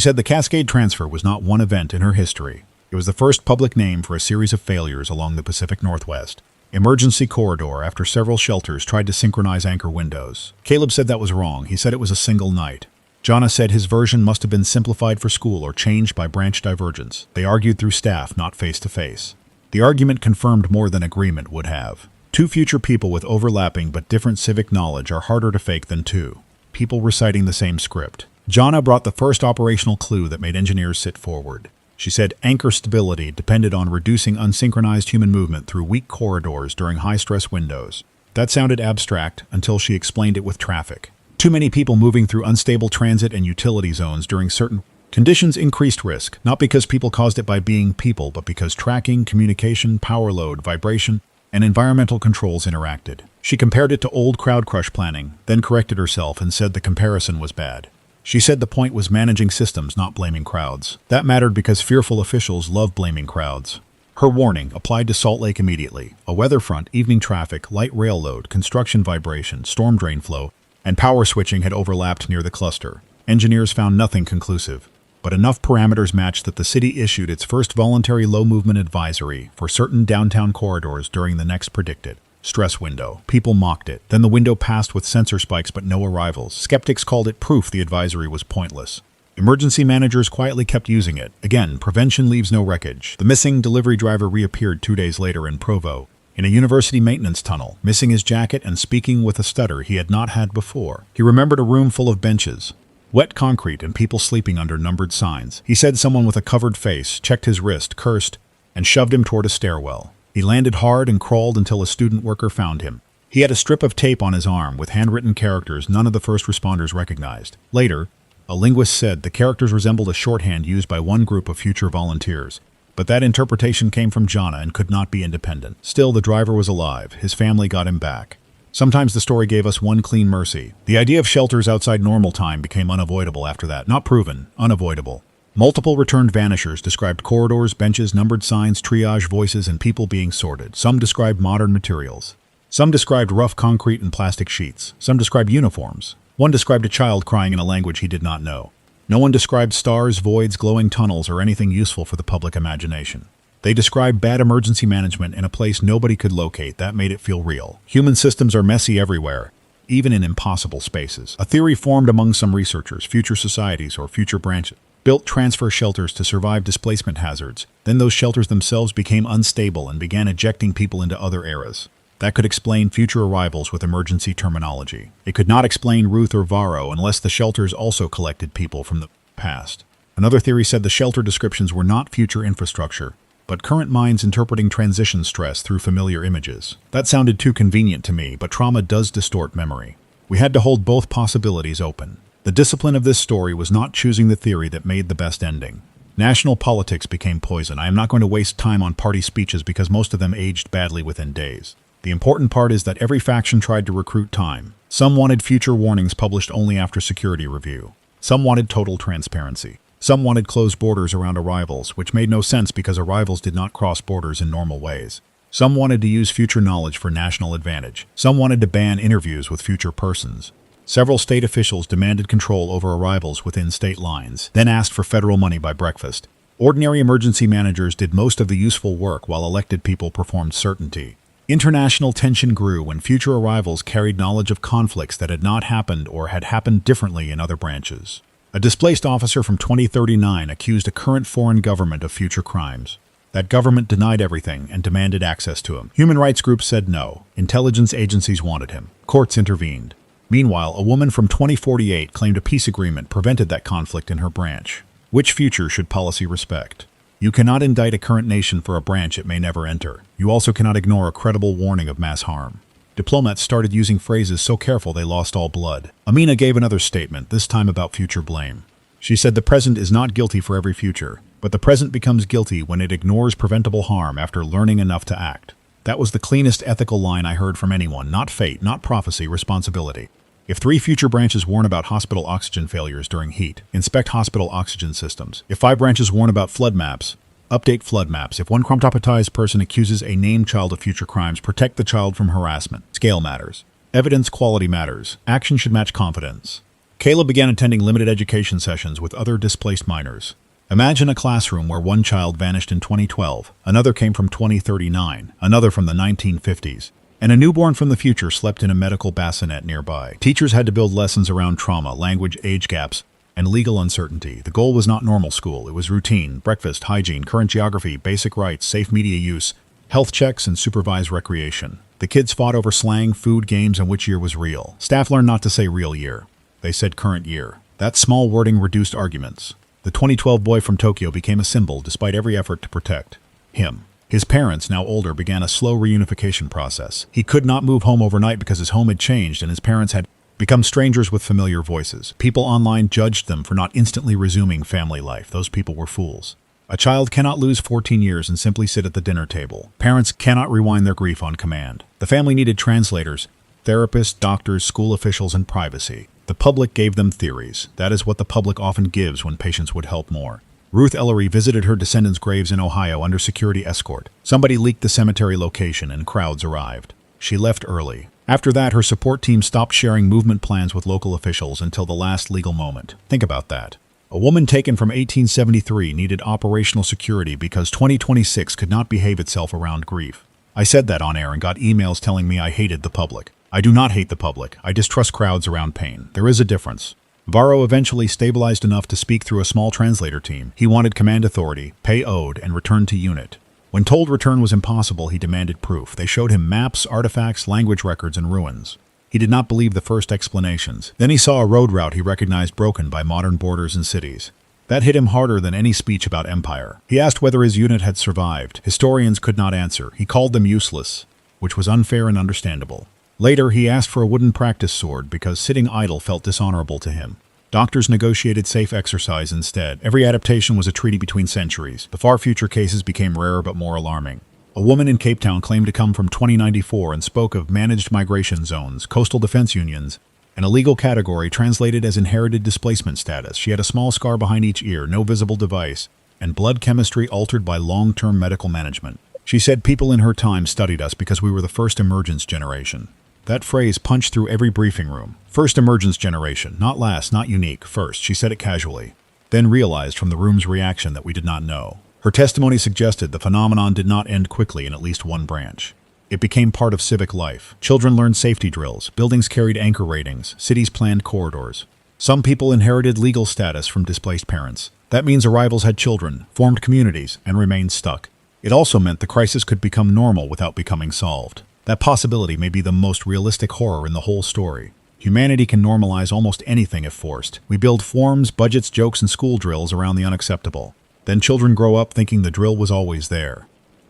said the Cascade transfer was not one event in her history. It was the first public name for a series of failures along the Pacific Northwest. Emergency corridor after several shelters tried to synchronize anchor windows. Caleb said that was wrong. He said it was a single night. Jana said his version must have been simplified for school or changed by branch divergence. They argued through staff, not face-to-face. The argument confirmed more than agreement would have. Two future people with overlapping but different civic knowledge are harder to fake than two people reciting the same script. Jana brought the first operational clue that made engineers sit forward. She said anchor stability depended on reducing unsynchronized human movement through weak corridors during high-stress windows. That sounded abstract until she explained it with traffic. Too many people moving through unstable transit and utility zones during certain conditions increased risk, not because people caused it by being people, but because tracking, communication, power load, vibration, and environmental controls interacted. She compared it to old crowd crush planning, then corrected herself and said the comparison was bad. She said the point was managing systems, not blaming crowds. That mattered because fearful officials love blaming crowds. Her warning applied to Salt Lake immediately. A weather front, evening traffic, light rail load, construction vibration, storm drain flow, and power switching had overlapped near the cluster. Engineers found nothing conclusive, but enough parameters matched that the city issued its first voluntary low-movement advisory for certain downtown corridors during the next predicted stress window. People mocked it. Then the window passed with sensor spikes but no arrivals. Skeptics called it proof the advisory was pointless. Emergency managers quietly kept using it. Again, prevention leaves no wreckage. The missing delivery driver reappeared 2 days later in Provo, in a university maintenance tunnel, missing his jacket and speaking with a stutter he had not had before. He remembered a room full of benches, wet concrete, and people sleeping under numbered signs. He said someone with a covered face checked his wrist, cursed, and shoved him toward a stairwell. He landed hard and crawled until a student worker found him. He had a strip of tape on his arm with handwritten characters none of the first responders recognized. Later, a linguist said the characters resembled a shorthand used by one group of future volunteers, but that interpretation came from Jana and could not be independent. Still, the driver was alive. His family got him back. Sometimes the story gave us one clean mercy. The idea of shelters outside normal time became unavoidable after that. Not proven, unavoidable. Multiple returned vanishers described corridors, benches, numbered signs, triage voices, and people being sorted. Some described modern materials. Some described rough concrete and plastic sheets. Some described uniforms. One described a child crying in a language he did not know. No one described stars, voids, glowing tunnels, or anything useful for the public imagination. They described bad emergency management in a place nobody could locate. That made it feel real. Human systems are messy everywhere, even in impossible spaces. A theory formed among some researchers, future societies or future branches built transfer shelters to survive displacement hazards. Then those shelters themselves became unstable and began ejecting people into other eras. That could explain future arrivals with emergency terminology. It could not explain Ruth or Varro unless the shelters also collected people from the past. Another theory said the shelter descriptions were not future infrastructure, but current minds interpreting transition stress through familiar images. That sounded too convenient to me, but trauma does distort memory. We had to hold both possibilities open. The discipline of this story was not choosing the theory that made the best ending. National politics became poison. I am not going to waste time on party speeches because most of them aged badly within days. The important part is that every faction tried to recruit time. Some wanted future warnings published only after security review. Some wanted total transparency. Some wanted closed borders around arrivals, which made no sense because arrivals did not cross borders in normal ways. Some wanted to use future knowledge for national advantage. Some wanted to ban interviews with future persons. Several state officials demanded control over arrivals within state lines, then asked for federal money by breakfast. Ordinary emergency managers did most of the useful work while elected people performed certainty. International tension grew when future arrivals carried knowledge of conflicts that had not happened or had happened differently in other branches. A displaced officer from 2039 accused a current foreign government of future crimes. That government denied everything and demanded access to him. Human rights groups said no. Intelligence agencies wanted him. Courts intervened. Meanwhile, a woman from 2048 claimed a peace agreement prevented that conflict in her branch. Which future should policy respect? You cannot indict a current nation for a branch it may never enter. You also cannot ignore a credible warning of mass harm. Diplomats started using phrases so careful they lost all blood. Amina gave another statement, this time about future blame. She said the present is not guilty for every future, but the present becomes guilty when it ignores preventable harm after learning enough to act. That was the cleanest ethical line I heard from anyone, not fate, not prophecy, responsibility. If 3 future branches warn about hospital oxygen failures during heat, inspect hospital oxygen systems. If 5 branches warn about flood maps, update flood maps. If one traumatized person accuses a named child of future crimes, protect the child from harassment. Scale matters. Evidence quality matters. Action should match confidence. Caleb began attending limited education sessions with other displaced minors. Imagine a classroom where one child vanished in 2012, another came from 2039, another from the 1950s. And a newborn from the future slept in a medical bassinet nearby. Teachers had to build lessons around trauma, language, age gaps, and legal uncertainty. The goal was not normal school. It was routine, breakfast, hygiene, current geography, basic rights, safe media use, health checks, and supervised recreation. The kids fought over slang, food, games, and which year was real. Staff learned not to say real year. They said current year. That small wording reduced arguments. The 2012 boy from Tokyo became a symbol despite every effort to protect him. His parents, now older, began a slow reunification process. He could not move home overnight because his home had changed and his parents had become strangers with familiar voices. People online judged them for not instantly resuming family life. Those people were fools. A child cannot lose 14 years and simply sit at the dinner table. Parents cannot rewind their grief on command. The family needed translators, therapists, doctors, school officials, and privacy. The public gave them theories. That is what the public often gives when patients would help more. Ruth Ellery visited her descendants' graves in Ohio under security escort. Somebody leaked the cemetery location and crowds arrived. She left early. After that, her support team stopped sharing movement plans with local officials until the last legal moment. Think about that. A woman taken from 1873 needed operational security because 2026 could not behave itself around grief. I said that on air and got emails telling me I hated the public. I do not hate the public. I distrust crowds around pain. There is a difference. Varro eventually stabilized enough to speak through a small translator team. He wanted command authority, pay owed, and return to unit. When told return was impossible, he demanded proof. They showed him maps, artifacts, language records, and ruins. He did not believe the first explanations. Then he saw a road route he recognized broken by modern borders and cities. That hit him harder than any speech about empire. He asked whether his unit had survived. Historians could not answer. He called them useless, which was unfair and understandable. Later, he asked for a wooden practice sword because sitting idle felt dishonorable to him. Doctors negotiated safe exercise instead. Every adaptation was a treaty between centuries. The far future cases became rarer but more alarming. A woman in Cape Town claimed to come from 2094 and spoke of managed migration zones, coastal defense unions, and a legal category translated as inherited displacement status. She had a small scar behind each ear, no visible device, and blood chemistry altered by long-term medical management. She said people in her time studied us because we were the first emergence generation. That phrase punched through every briefing room. First emergence generation, not last, not unique, first. She said it casually, then realized from the room's reaction that we did not know. Her testimony suggested the phenomenon did not end quickly in at least one branch. It became part of civic life. Children learned safety drills, buildings carried anchor ratings, cities planned corridors. Some people inherited legal status from displaced parents. That means arrivals had children, formed communities, and remained stuck. It also meant the crisis could become normal without becoming solved. That possibility may be the most realistic horror in the whole story. Humanity can normalize almost anything if forced. We build forms, budgets, jokes, and school drills around the unacceptable. Then children grow up thinking the drill was always there.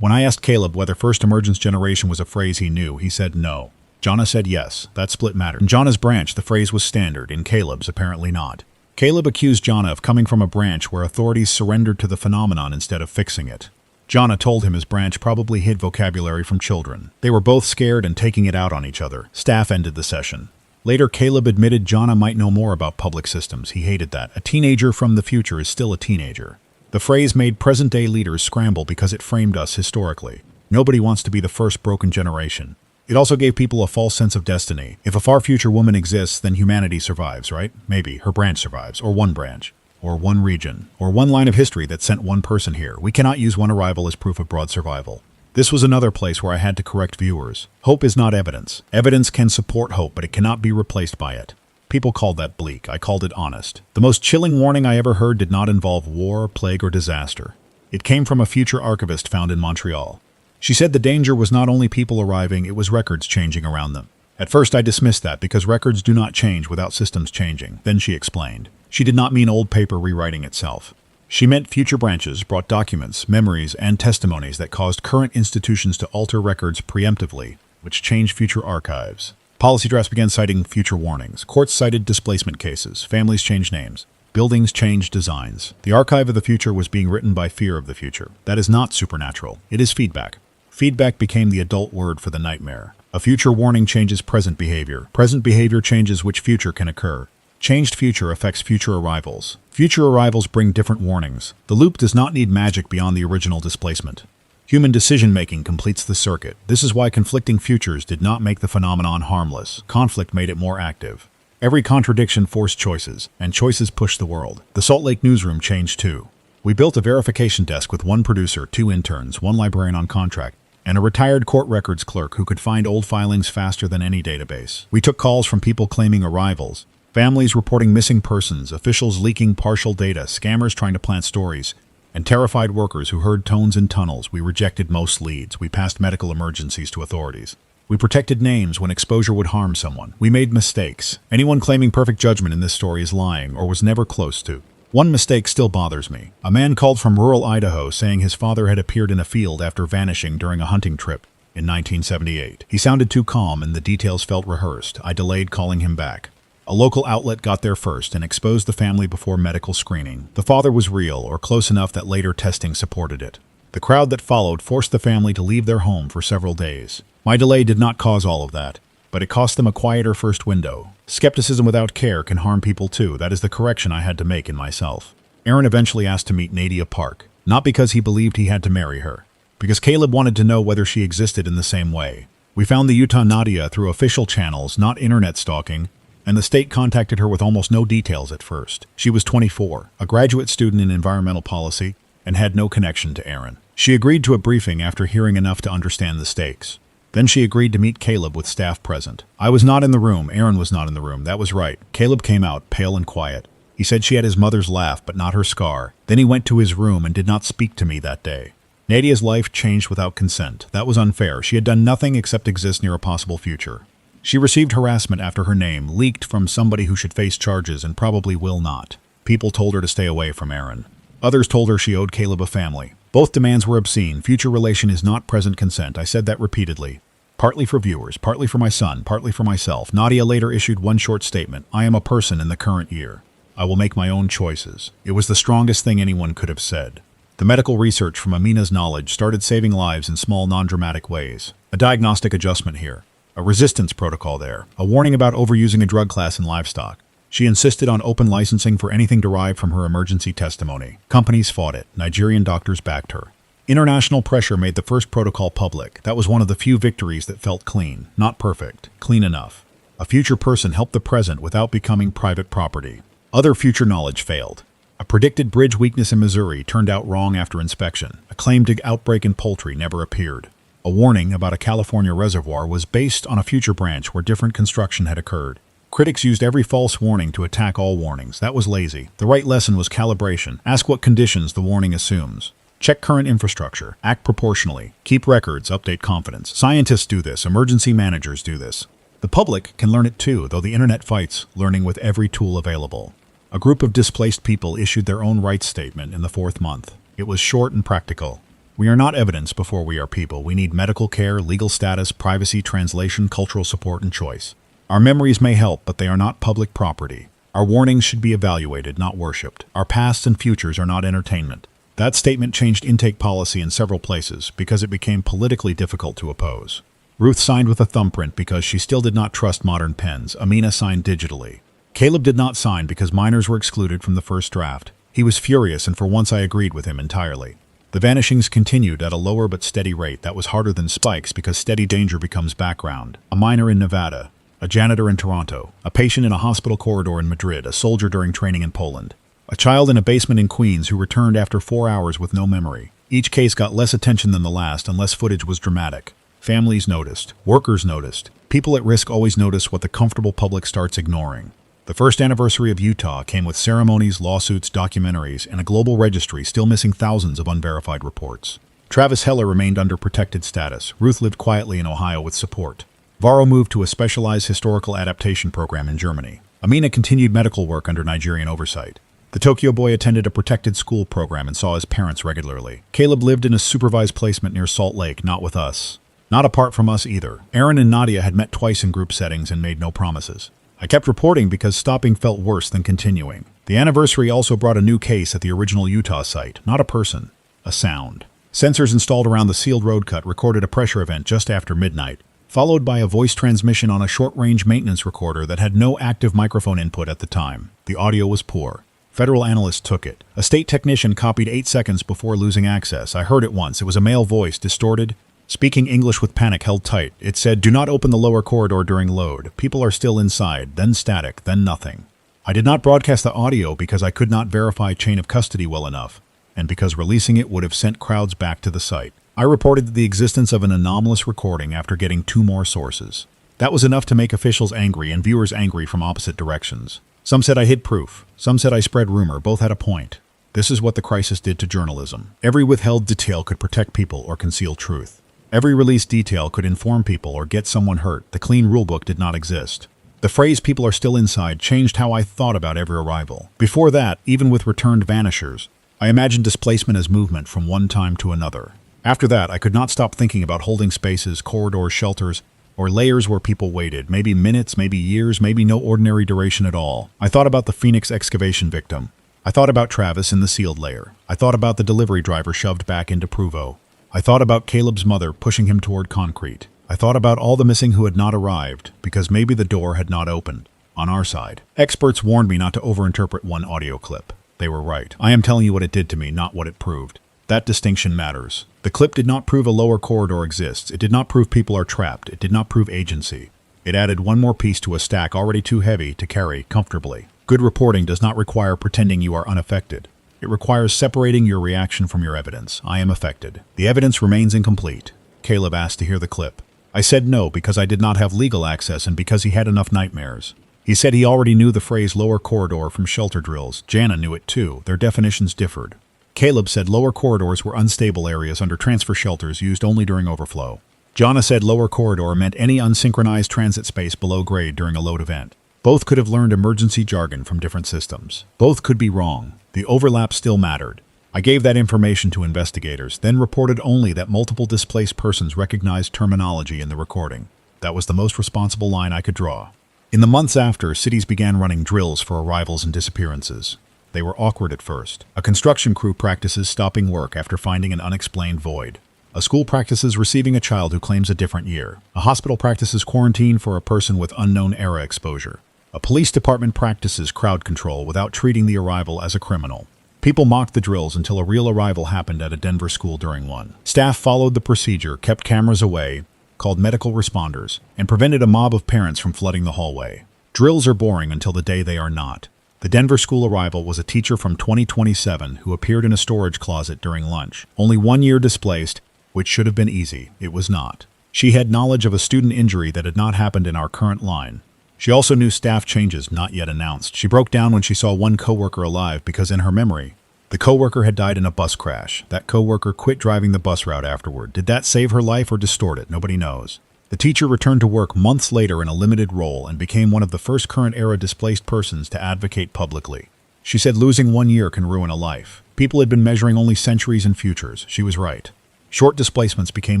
When I asked Caleb whether first emergence generation was a phrase he knew, he said no. Jonna said yes. That split mattered. In Jonna's branch, the phrase was standard. In Caleb's, apparently not. Caleb accused Jonna of coming from a branch where authorities surrendered to the phenomenon instead of fixing it. Jonna told him his branch probably hid vocabulary from children. They were both scared and taking it out on each other. Staff ended the session. Later, Caleb admitted Jonna might know more about public systems. He hated that. A teenager from the future is still a teenager. The phrase made present-day leaders scramble because it framed us historically. Nobody wants to be the first broken generation. It also gave people a false sense of destiny. If a far future woman exists, then humanity survives, right? Maybe her branch survives, or one branch. Or one region, or one line of history that sent one person here. We cannot use one arrival as proof of broad survival. This was another place where I had to correct viewers. Hope is not evidence. Evidence can support hope, but it cannot be replaced by it. People called that bleak. I called it honest. The most chilling warning I ever heard did not involve war, plague, or disaster. It came from a future archivist found in Montreal. She said the danger was not only people arriving, it was records changing around them. At first I dismissed that because records do not change without systems changing. Then she explained. She did not mean old paper rewriting itself. She meant future branches brought documents, memories, and testimonies that caused current institutions to alter records preemptively, which changed future archives. Policy drafts began citing future warnings. Courts cited displacement cases. Families changed names. Buildings changed designs. The archive of the future was being written by fear of the future. That is not supernatural. It is feedback. Feedback became the adult word for the nightmare. A future warning changes present behavior. Present behavior changes which future can occur. Changed future affects future arrivals. Future arrivals bring different warnings. The loop does not need magic beyond the original displacement. Human decision-making completes the circuit. This is why conflicting futures did not make the phenomenon harmless. Conflict made it more active. Every contradiction forced choices, and choices pushed the world. The Salt Lake newsroom changed too. We built a verification desk with one producer, 2 interns, 1 librarian on contract, and a retired court records clerk who could find old filings faster than any database. We took calls from people claiming arrivals, families reporting missing persons, officials leaking partial data, scammers trying to plant stories, and terrified workers who heard tones in tunnels. We rejected most leads. We passed medical emergencies to authorities. We protected names when exposure would harm someone. We made mistakes. Anyone claiming perfect judgment in this story is lying or was never close to. One mistake still bothers me. A man called from rural Idaho saying his father had appeared in a field after vanishing during a hunting trip in 1978. He sounded too calm and the details felt rehearsed. I delayed calling him back. A local outlet got there first and exposed the family before medical screening. The father was real, or close enough that later testing supported it. The crowd that followed forced the family to leave their home for several days. My delay did not cause all of that, but it cost them a quieter first window. Skepticism without care can harm people too. That is the correction I had to make in myself. Aaron eventually asked to meet Nadia Park, not because he believed he had to marry her, because Caleb wanted to know whether she existed in the same way. We found the Utah Nadia through official channels, not internet stalking, and the state contacted her with almost no details at first. She was 24, a graduate student in environmental policy, and had no connection to Aaron. She agreed to a briefing after hearing enough to understand the stakes. Then she agreed to meet Caleb with staff present. I was not in the room. Aaron was not in the room. That was right. Caleb came out, pale and quiet. He said she had his mother's laugh, but not her scar. Then he went to his room and did not speak to me that day. Nadia's life changed without consent. That was unfair. She had done nothing except exist near a possible future. She received harassment after her name leaked from somebody who should face charges and probably will not. People told her to stay away from Aaron. Others told her she owed Caleb a family. Both demands were obscene. Future relation is not present consent. I said that repeatedly. Partly for viewers, partly for my son, partly for myself. Nadia later issued one short statement. I am a person in the current year. I will make my own choices. It was the strongest thing anyone could have said. The medical research from Amina's knowledge started saving lives in small, non-dramatic ways. A diagnostic adjustment here. A resistance protocol there. A warning about overusing a drug class in livestock. She insisted on open licensing for anything derived from her emergency testimony. Companies fought it. Nigerian doctors backed her. International pressure made the first protocol public. That was one of the few victories that felt clean. Not perfect. Clean enough. A future person helped the present without becoming private property. Other future knowledge failed. A predicted bridge weakness in Missouri turned out wrong after inspection. A claimed outbreak in poultry never appeared. A warning about a California reservoir was based on a future branch where different construction had occurred. Critics used every false warning to attack all warnings. That was lazy. The right lesson was calibration. Ask what conditions the warning assumes. Check current infrastructure. Act proportionally. Keep records. Update confidence. Scientists do this. Emergency managers do this. The public can learn it too, though the internet fights learning with every tool available. A group of displaced people issued their own rights statement in the 4th month. It was short and practical. We are not evidence before we are people. We need medical care, legal status, privacy, translation, cultural support, and choice. Our memories may help, but they are not public property. Our warnings should be evaluated, not worshipped. Our pasts and futures are not entertainment. That statement changed intake policy in several places because it became politically difficult to oppose. Ruth signed with a thumbprint because she still did not trust modern pens. Amina signed digitally. Caleb did not sign because minors were excluded from the first draft. He was furious, and for once I agreed with him entirely. The vanishings continued at a lower but steady rate. That was harder than spikes because steady danger becomes background. A miner in Nevada, a janitor in Toronto, a patient in a hospital corridor in Madrid, a soldier during training in Poland, a child in a basement in Queens who returned after 4 hours with no memory. Each case got less attention than the last unless footage was dramatic. Families noticed. Workers noticed. People at risk always notice what the comfortable public starts ignoring. The first anniversary of Utah came with ceremonies, lawsuits, documentaries, and a global registry still missing thousands of unverified reports. Travis Heller remained under protected status. Ruth lived quietly in Ohio with support. Varro moved to a specialized historical adaptation program in Germany. Amina continued medical work under Nigerian oversight. The Tokyo boy attended a protected school program and saw his parents regularly. Caleb lived in a supervised placement near Salt Lake, not with us. Not apart from us either. Aaron and Nadia had met twice in group settings and made no promises. I kept reporting because stopping felt worse than continuing. The anniversary also brought a new case at the original Utah site, not a person, a sound. Sensors installed around the sealed road cut recorded a pressure event just after midnight, followed by a voice transmission on a short-range maintenance recorder that had no active microphone input at the time. The audio was poor. Federal analysts took it. A state technician copied 8 seconds before losing access. I heard it once. It was a male voice, distorted, speaking English with panic held tight. It said, "Do not open the lower corridor during load. People are still inside," then static, then nothing. I did not broadcast the audio because I could not verify chain of custody well enough, and because releasing it would have sent crowds back to the site. I reported the existence of an anomalous recording after getting 2 more sources. That was enough to make officials angry and viewers angry from opposite directions. Some said I hid proof. Some said I spread rumor. Both had a point. This is what the crisis did to journalism. Every withheld detail could protect people or conceal truth. Every released detail could inform people or get someone hurt. The clean rulebook did not exist. The phrase "people are still inside" changed how I thought about every arrival. Before that, even with returned vanishers, I imagined displacement as movement from one time to another. After that, I could not stop thinking about holding spaces, corridors, shelters, or layers where people waited, maybe minutes, maybe years, maybe no ordinary duration at all. I thought about the Phoenix excavation victim. I thought about Travis in the sealed layer. I thought about the delivery driver shoved back into Provo. I thought about Caleb's mother pushing him toward concrete. I thought about all the missing who had not arrived, because maybe the door had not opened. On our side. Experts warned me not to overinterpret one audio clip. They were right. I am telling you what it did to me, not what it proved. That distinction matters. The clip did not prove a lower corridor exists. It did not prove people are trapped. It did not prove agency. It added one more piece to a stack already too heavy to carry comfortably. Good reporting does not require pretending you are unaffected. It requires separating your reaction from your evidence. I am affected. The evidence remains incomplete. Caleb asked to hear the clip. I said no because I did not have legal access and because he had enough nightmares. He said he already knew the phrase lower corridor from shelter drills. Jana knew it too. Their definitions differed. Caleb said lower corridors were unstable areas under transfer shelters used only during overflow. Jana said lower corridor meant any unsynchronized transit space below grade during a load event. Both could have learned emergency jargon from different systems. Both could be wrong. The overlap still mattered. I gave that information to investigators, then reported only that multiple displaced persons recognized terminology in the recording. That was the most responsible line I could draw. In the months after, cities began running drills for arrivals and disappearances. They were awkward at first. A construction crew practices stopping work after finding an unexplained void. A school practices receiving a child who claims a different year. A hospital practices quarantine for a person with unknown era exposure. A police department practices crowd control without treating the arrival as a criminal. People mocked the drills until a real arrival happened at a Denver school during one. Staff followed the procedure, kept cameras away, called medical responders, and prevented a mob of parents from flooding the hallway. Drills are boring until the day they are not. The Denver school arrival was a teacher from 2027 who appeared in a storage closet during lunch. Only 1 year displaced, which should have been easy. It was not. She had knowledge of a student injury that had not happened in our current line. She also knew staff changes not yet announced. She broke down when she saw one coworker alive because in her memory, the coworker had died in a bus crash. That coworker quit driving the bus route afterward. Did that save her life or distort it? Nobody knows. The teacher returned to work months later in a limited role and became one of the first current-era displaced persons to advocate publicly. She said losing 1 year can ruin a life. People had been measuring only centuries and futures. She was right. Short displacements became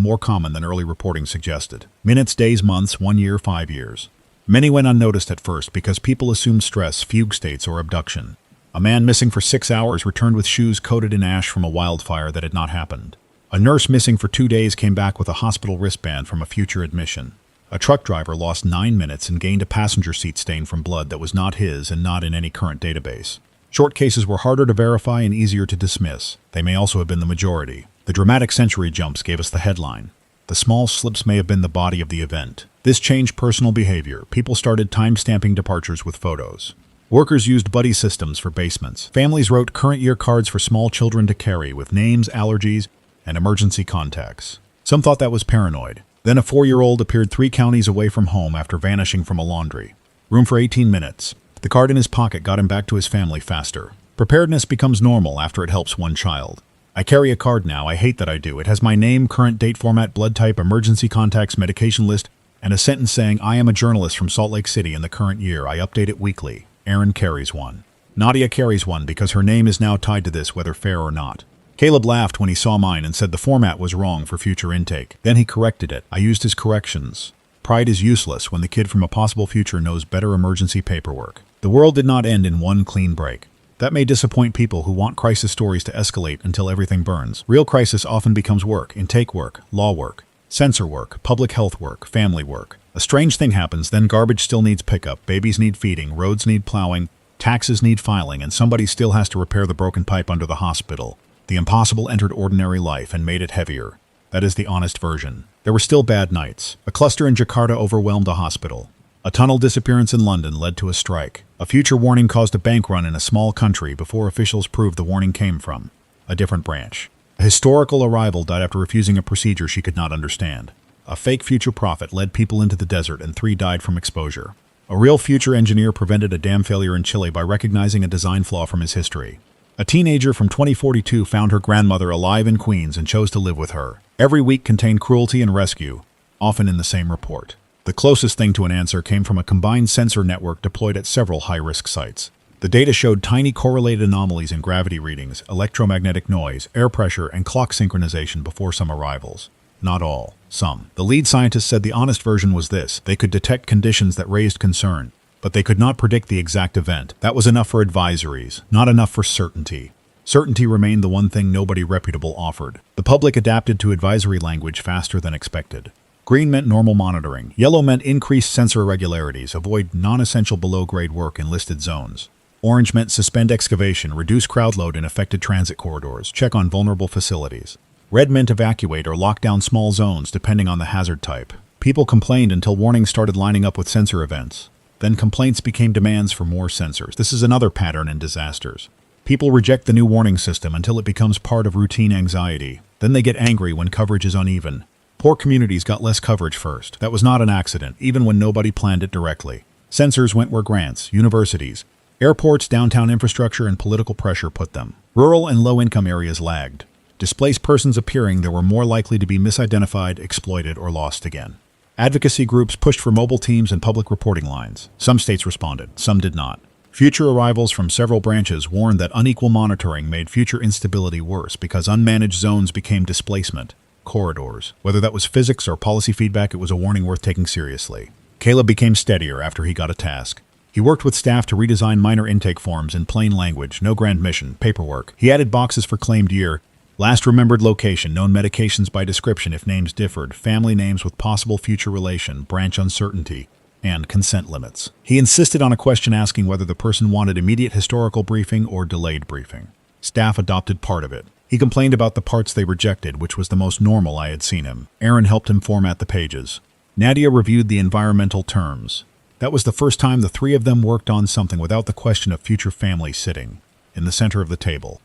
more common than early reporting suggested. Minutes, days, months, 1 year, 5 years. Many went unnoticed at first because people assumed stress, fugue states, or abduction. A man missing for 6 hours returned with shoes coated in ash from a wildfire that had not happened. A nurse missing for 2 days came back with a hospital wristband from a future admission. A truck driver lost 9 minutes and gained a passenger seat stain from blood that was not his and not in any current database. Short cases were harder to verify and easier to dismiss. They may also have been the majority. The dramatic century jumps gave us the headline. The small slips may have been the body of the event. This changed personal behavior. People started time-stamping departures with photos. Workers used buddy systems for basements. Families wrote current year cards for small children to carry with names, allergies, and emergency contacts. Some thought that was paranoid. Then a 4-year-old appeared 3 counties away from home after vanishing from a laundry room for 18 minutes. The card in his pocket got him back to his family faster. Preparedness becomes normal after it helps one child. I carry a card now. I hate that I do. It has my name, current date, format, blood type, emergency contacts, medication list, and a sentence saying, I am a journalist from Salt Lake City in the current year. I update it weekly. Aaron carries one. Nadia carries one because her name is now tied to this, whether fair or not. Caleb laughed when he saw mine and said the format was wrong for future intake. Then he corrected it. I used his corrections. Pride is useless when the kid from a possible future knows better emergency paperwork. The world did not end in one clean break. That may disappoint people who want crisis stories to escalate until everything burns. Real crisis often becomes work, intake work, law work, censor work, public health work, family work. A strange thing happens, then garbage still needs pickup, babies need feeding, roads need plowing, taxes need filing, and somebody still has to repair the broken pipe under the hospital. The impossible entered ordinary life and made it heavier. That is the honest version. There were still bad nights. A cluster in Jakarta overwhelmed a hospital. A tunnel disappearance in London led to a strike. A future warning caused a bank run in a small country before officials proved the warning came from a different branch. A historical arrival died after refusing a procedure she could not understand. A fake future prophet led people into the desert and 3 died from exposure. A real future engineer prevented a dam failure in Chile by recognizing a design flaw from his history. A teenager from 2042 found her grandmother alive in Queens and chose to live with her. Every week contained cruelty and rescue, often in the same report. The closest thing to an answer came from a combined sensor network deployed at several high-risk sites. The data showed tiny correlated anomalies in gravity readings, electromagnetic noise, air pressure, and clock synchronization before some arrivals. Not all, some. The lead scientist said the honest version was this: they could detect conditions that raised concern, but they could not predict the exact event. That was enough for advisories, not enough for certainty. Certainty remained the one thing nobody reputable offered. The public adapted to advisory language faster than expected. Green meant normal monitoring. Yellow meant increased sensor irregularities, avoid non-essential below-grade work in listed zones. Orange meant suspend excavation, reduce crowd load in affected transit corridors, check on vulnerable facilities. Red meant evacuate or lock down small zones depending on the hazard type. People complained until warnings started lining up with sensor events. Then complaints became demands for more sensors. This is another pattern in disasters. People reject the new warning system until it becomes part of routine anxiety. Then they get angry when coverage is uneven. Poor communities got less coverage first. That was not an accident, even when nobody planned it directly. Sensors went where grants, universities, airports, downtown infrastructure, and political pressure put them. Rural and low-income areas lagged. Displaced persons appearing there were more likely to be misidentified, exploited, or lost again. Advocacy groups pushed for mobile teams and public reporting lines. Some states responded, some did not. Future arrivals from several branches warned that unequal monitoring made future instability worse because unmanaged zones became displacement corridors. Whether that was physics or policy feedback, it was a warning worth taking seriously. Caleb became steadier after he got a task. He worked with staff to redesign minor intake forms in plain language, no grand mission, paperwork. He added boxes for claimed year, last remembered location, known medications by description if names differed, family names with possible future relation, branch uncertainty, and consent limits. He insisted on a question asking whether the person wanted immediate historical briefing or delayed briefing. Staff adopted part of it. He complained about the parts they rejected, which was the most normal I had seen him. Aaron helped him format the pages. Nadia reviewed the environmental terms. That was the first time the 3 of them worked on something without the question of future family sitting in the center of the table.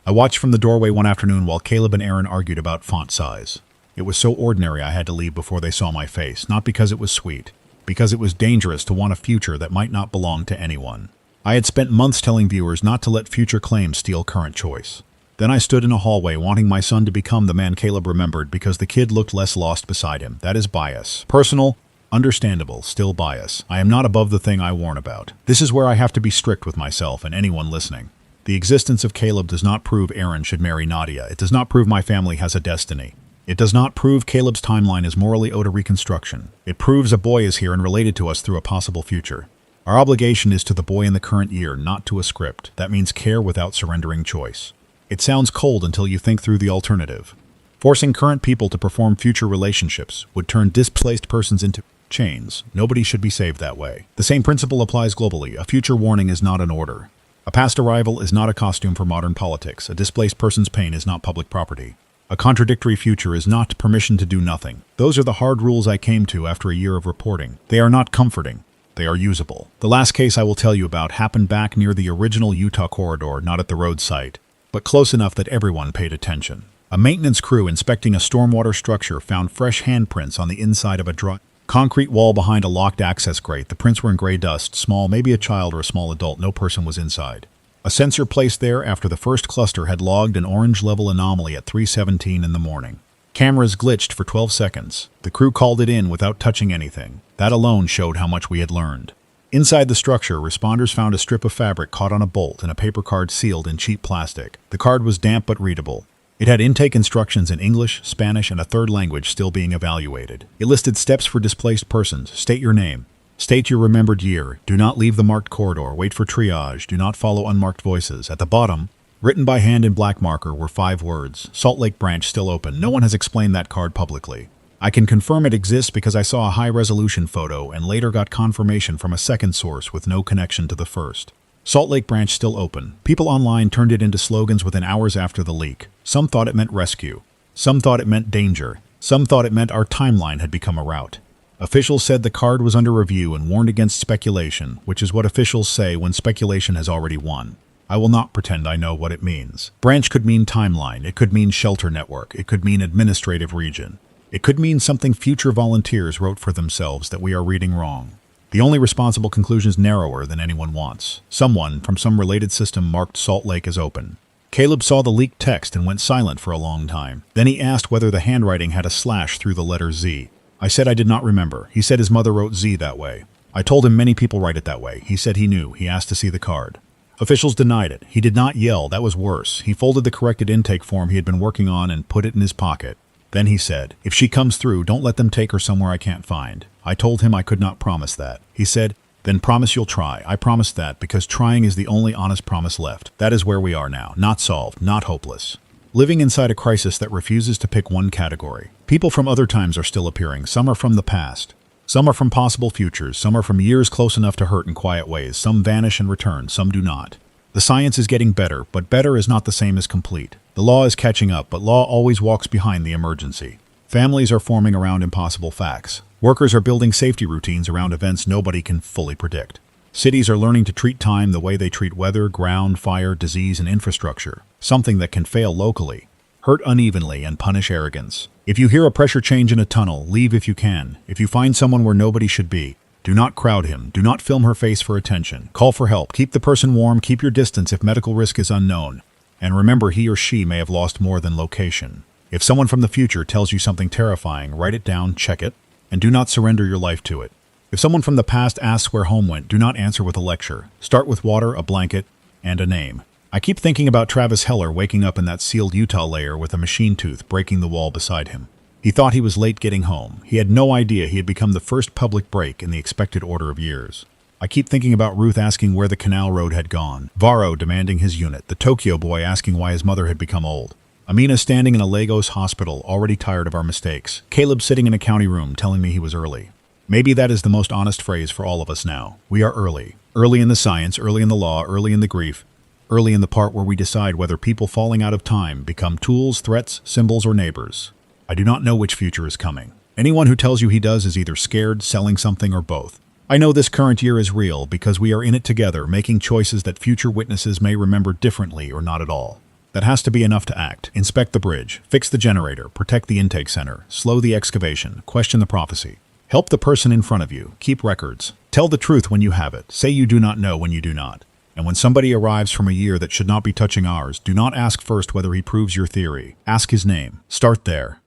I watched from the doorway one afternoon while Caleb and Aaron argued about font size. It was so ordinary I had to leave before they saw my face, not because it was sweet, because it was dangerous to want a future that might not belong to anyone. I had spent months telling viewers not to let future claims steal current choice. Then I stood in a hallway wanting my son to become the man Caleb remembered because the kid looked less lost beside him. That is bias. Personal, understandable, still bias. I am not above the thing I warn about. This is where I have to be strict with myself and anyone listening. The existence of Caleb does not prove Aaron should marry Nadia. It does not prove my family has a destiny. It does not prove Caleb's timeline is morally owed a reconstruction. It proves a boy is here and related to us through a possible future. Our obligation is to the boy in the current year, not to a script. That means care without surrendering choice. It sounds cold until you think through the alternative. Forcing current people to perform future relationships would turn displaced persons into chains. Nobody should be saved that way. The same principle applies globally. A future warning is not an order. A past arrival is not a costume for modern politics. A displaced person's pain is not public property. A contradictory future is not permission to do nothing. Those are the hard rules I came to after a year of reporting. They are not comforting. They are usable. The last case I will tell you about happened back near the original Utah corridor, not at the road site, but close enough that everyone paid attention. A maintenance crew inspecting a stormwater structure found fresh handprints on the inside of a dry concrete wall behind a locked access grate. The prints were in gray dust, small, maybe a child or a small adult. No person was inside. A sensor placed there after the first cluster had logged an orange level anomaly at 3:17 in the morning. Cameras glitched for 12 seconds. The crew called it in without touching anything. That alone showed how much we had learned. Inside the structure, responders found a strip of fabric caught on a bolt and a paper card sealed in cheap plastic. The card was damp but readable. It had intake instructions in English, Spanish, and a third language still being evaluated. It listed steps for displaced persons. State your name. State your remembered year. Do not leave the marked corridor. Wait for triage. Do not follow unmarked voices. At the bottom, written by hand in black marker, were 5 words. Salt Lake branch still open. No one has explained that card publicly. I can confirm it exists because I saw a high-resolution photo and later got confirmation from a second source with no connection to the first. Salt Lake branch still open. People online turned it into slogans within hours after the leak. Some thought it meant rescue. Some thought it meant danger. Some thought it meant our timeline had become a route. Officials said the card was under review and warned against speculation, which is what officials say when speculation has already won. I will not pretend I know what it means. Branch could mean timeline. It could mean shelter network. It could mean administrative region. It could mean something future volunteers wrote for themselves that we are reading wrong. The only responsible conclusion is narrower than anyone wants. Someone from some related system marked Salt Lake as open. Caleb saw the leaked text and went silent for a long time. Then he asked whether the handwriting had a slash through the letter Z. I said I did not remember. He said his mother wrote Z that way. I told him many people write it that way. He said he knew. He asked to see the card. Officials denied it. He did not yell. That was worse. He folded the corrected intake form he had been working on and put it in his pocket. Then he said, "If she comes through, don't let them take her somewhere I can't find." I told him I could not promise that. He said, "Then promise you'll try." I promised that because trying is the only honest promise left. That is where we are now. Not solved, not hopeless. Living inside a crisis that refuses to pick one category. People from other times are still appearing. Some are from the past. Some are from possible futures. Some are from years close enough to hurt in quiet ways. Some vanish and return. Some do not. The science is getting better, but better is not the same as complete. The law is catching up, but law always walks behind the emergency. Families are forming around impossible facts. Workers are building safety routines around events nobody can fully predict. Cities are learning to treat time the way they treat weather, ground, fire, disease, and infrastructure, something that can fail locally, hurt unevenly, and punish arrogance. If you hear a pressure change in a tunnel, leave if you can. If you find someone where nobody should be, do not crowd him. Do not film her face for attention. Call for help. Keep the person warm. Keep your distance if medical risk is unknown. And remember, he or she may have lost more than location. If someone from the future tells you something terrifying, write it down, check it, and do not surrender your life to it. If someone from the past asks where home went, do not answer with a lecture. Start with water, a blanket, and a name. I keep thinking about Travis Heller waking up in that sealed Utah lair with a machine tooth breaking the wall beside him. He thought he was late getting home. He had no idea he had become the first public break in the expected order of years. I keep thinking about Ruth asking where the canal road had gone, Varro demanding his unit, the Tokyo boy asking why his mother had become old, Amina standing in a Lagos hospital, already tired of our mistakes, Caleb sitting in a county room telling me he was early. Maybe that is the most honest phrase for all of us now. We are early. Early in the science, early in the law, early in the grief, early in the part where we decide whether people falling out of time become tools, threats, symbols, or neighbors. I do not know which future is coming. Anyone who tells you he does is either scared, selling something, or both. I know this current year is real because we are in it together, making choices that future witnesses may remember differently or not at all. That has to be enough to act. Inspect the bridge, fix the generator, protect the intake center, slow the excavation, question the prophecy. Help the person in front of you, keep records. Tell the truth when you have it. Say you do not know when you do not. And when somebody arrives from a year that should not be touching ours, do not ask first whether he proves your theory. Ask his name. Start there.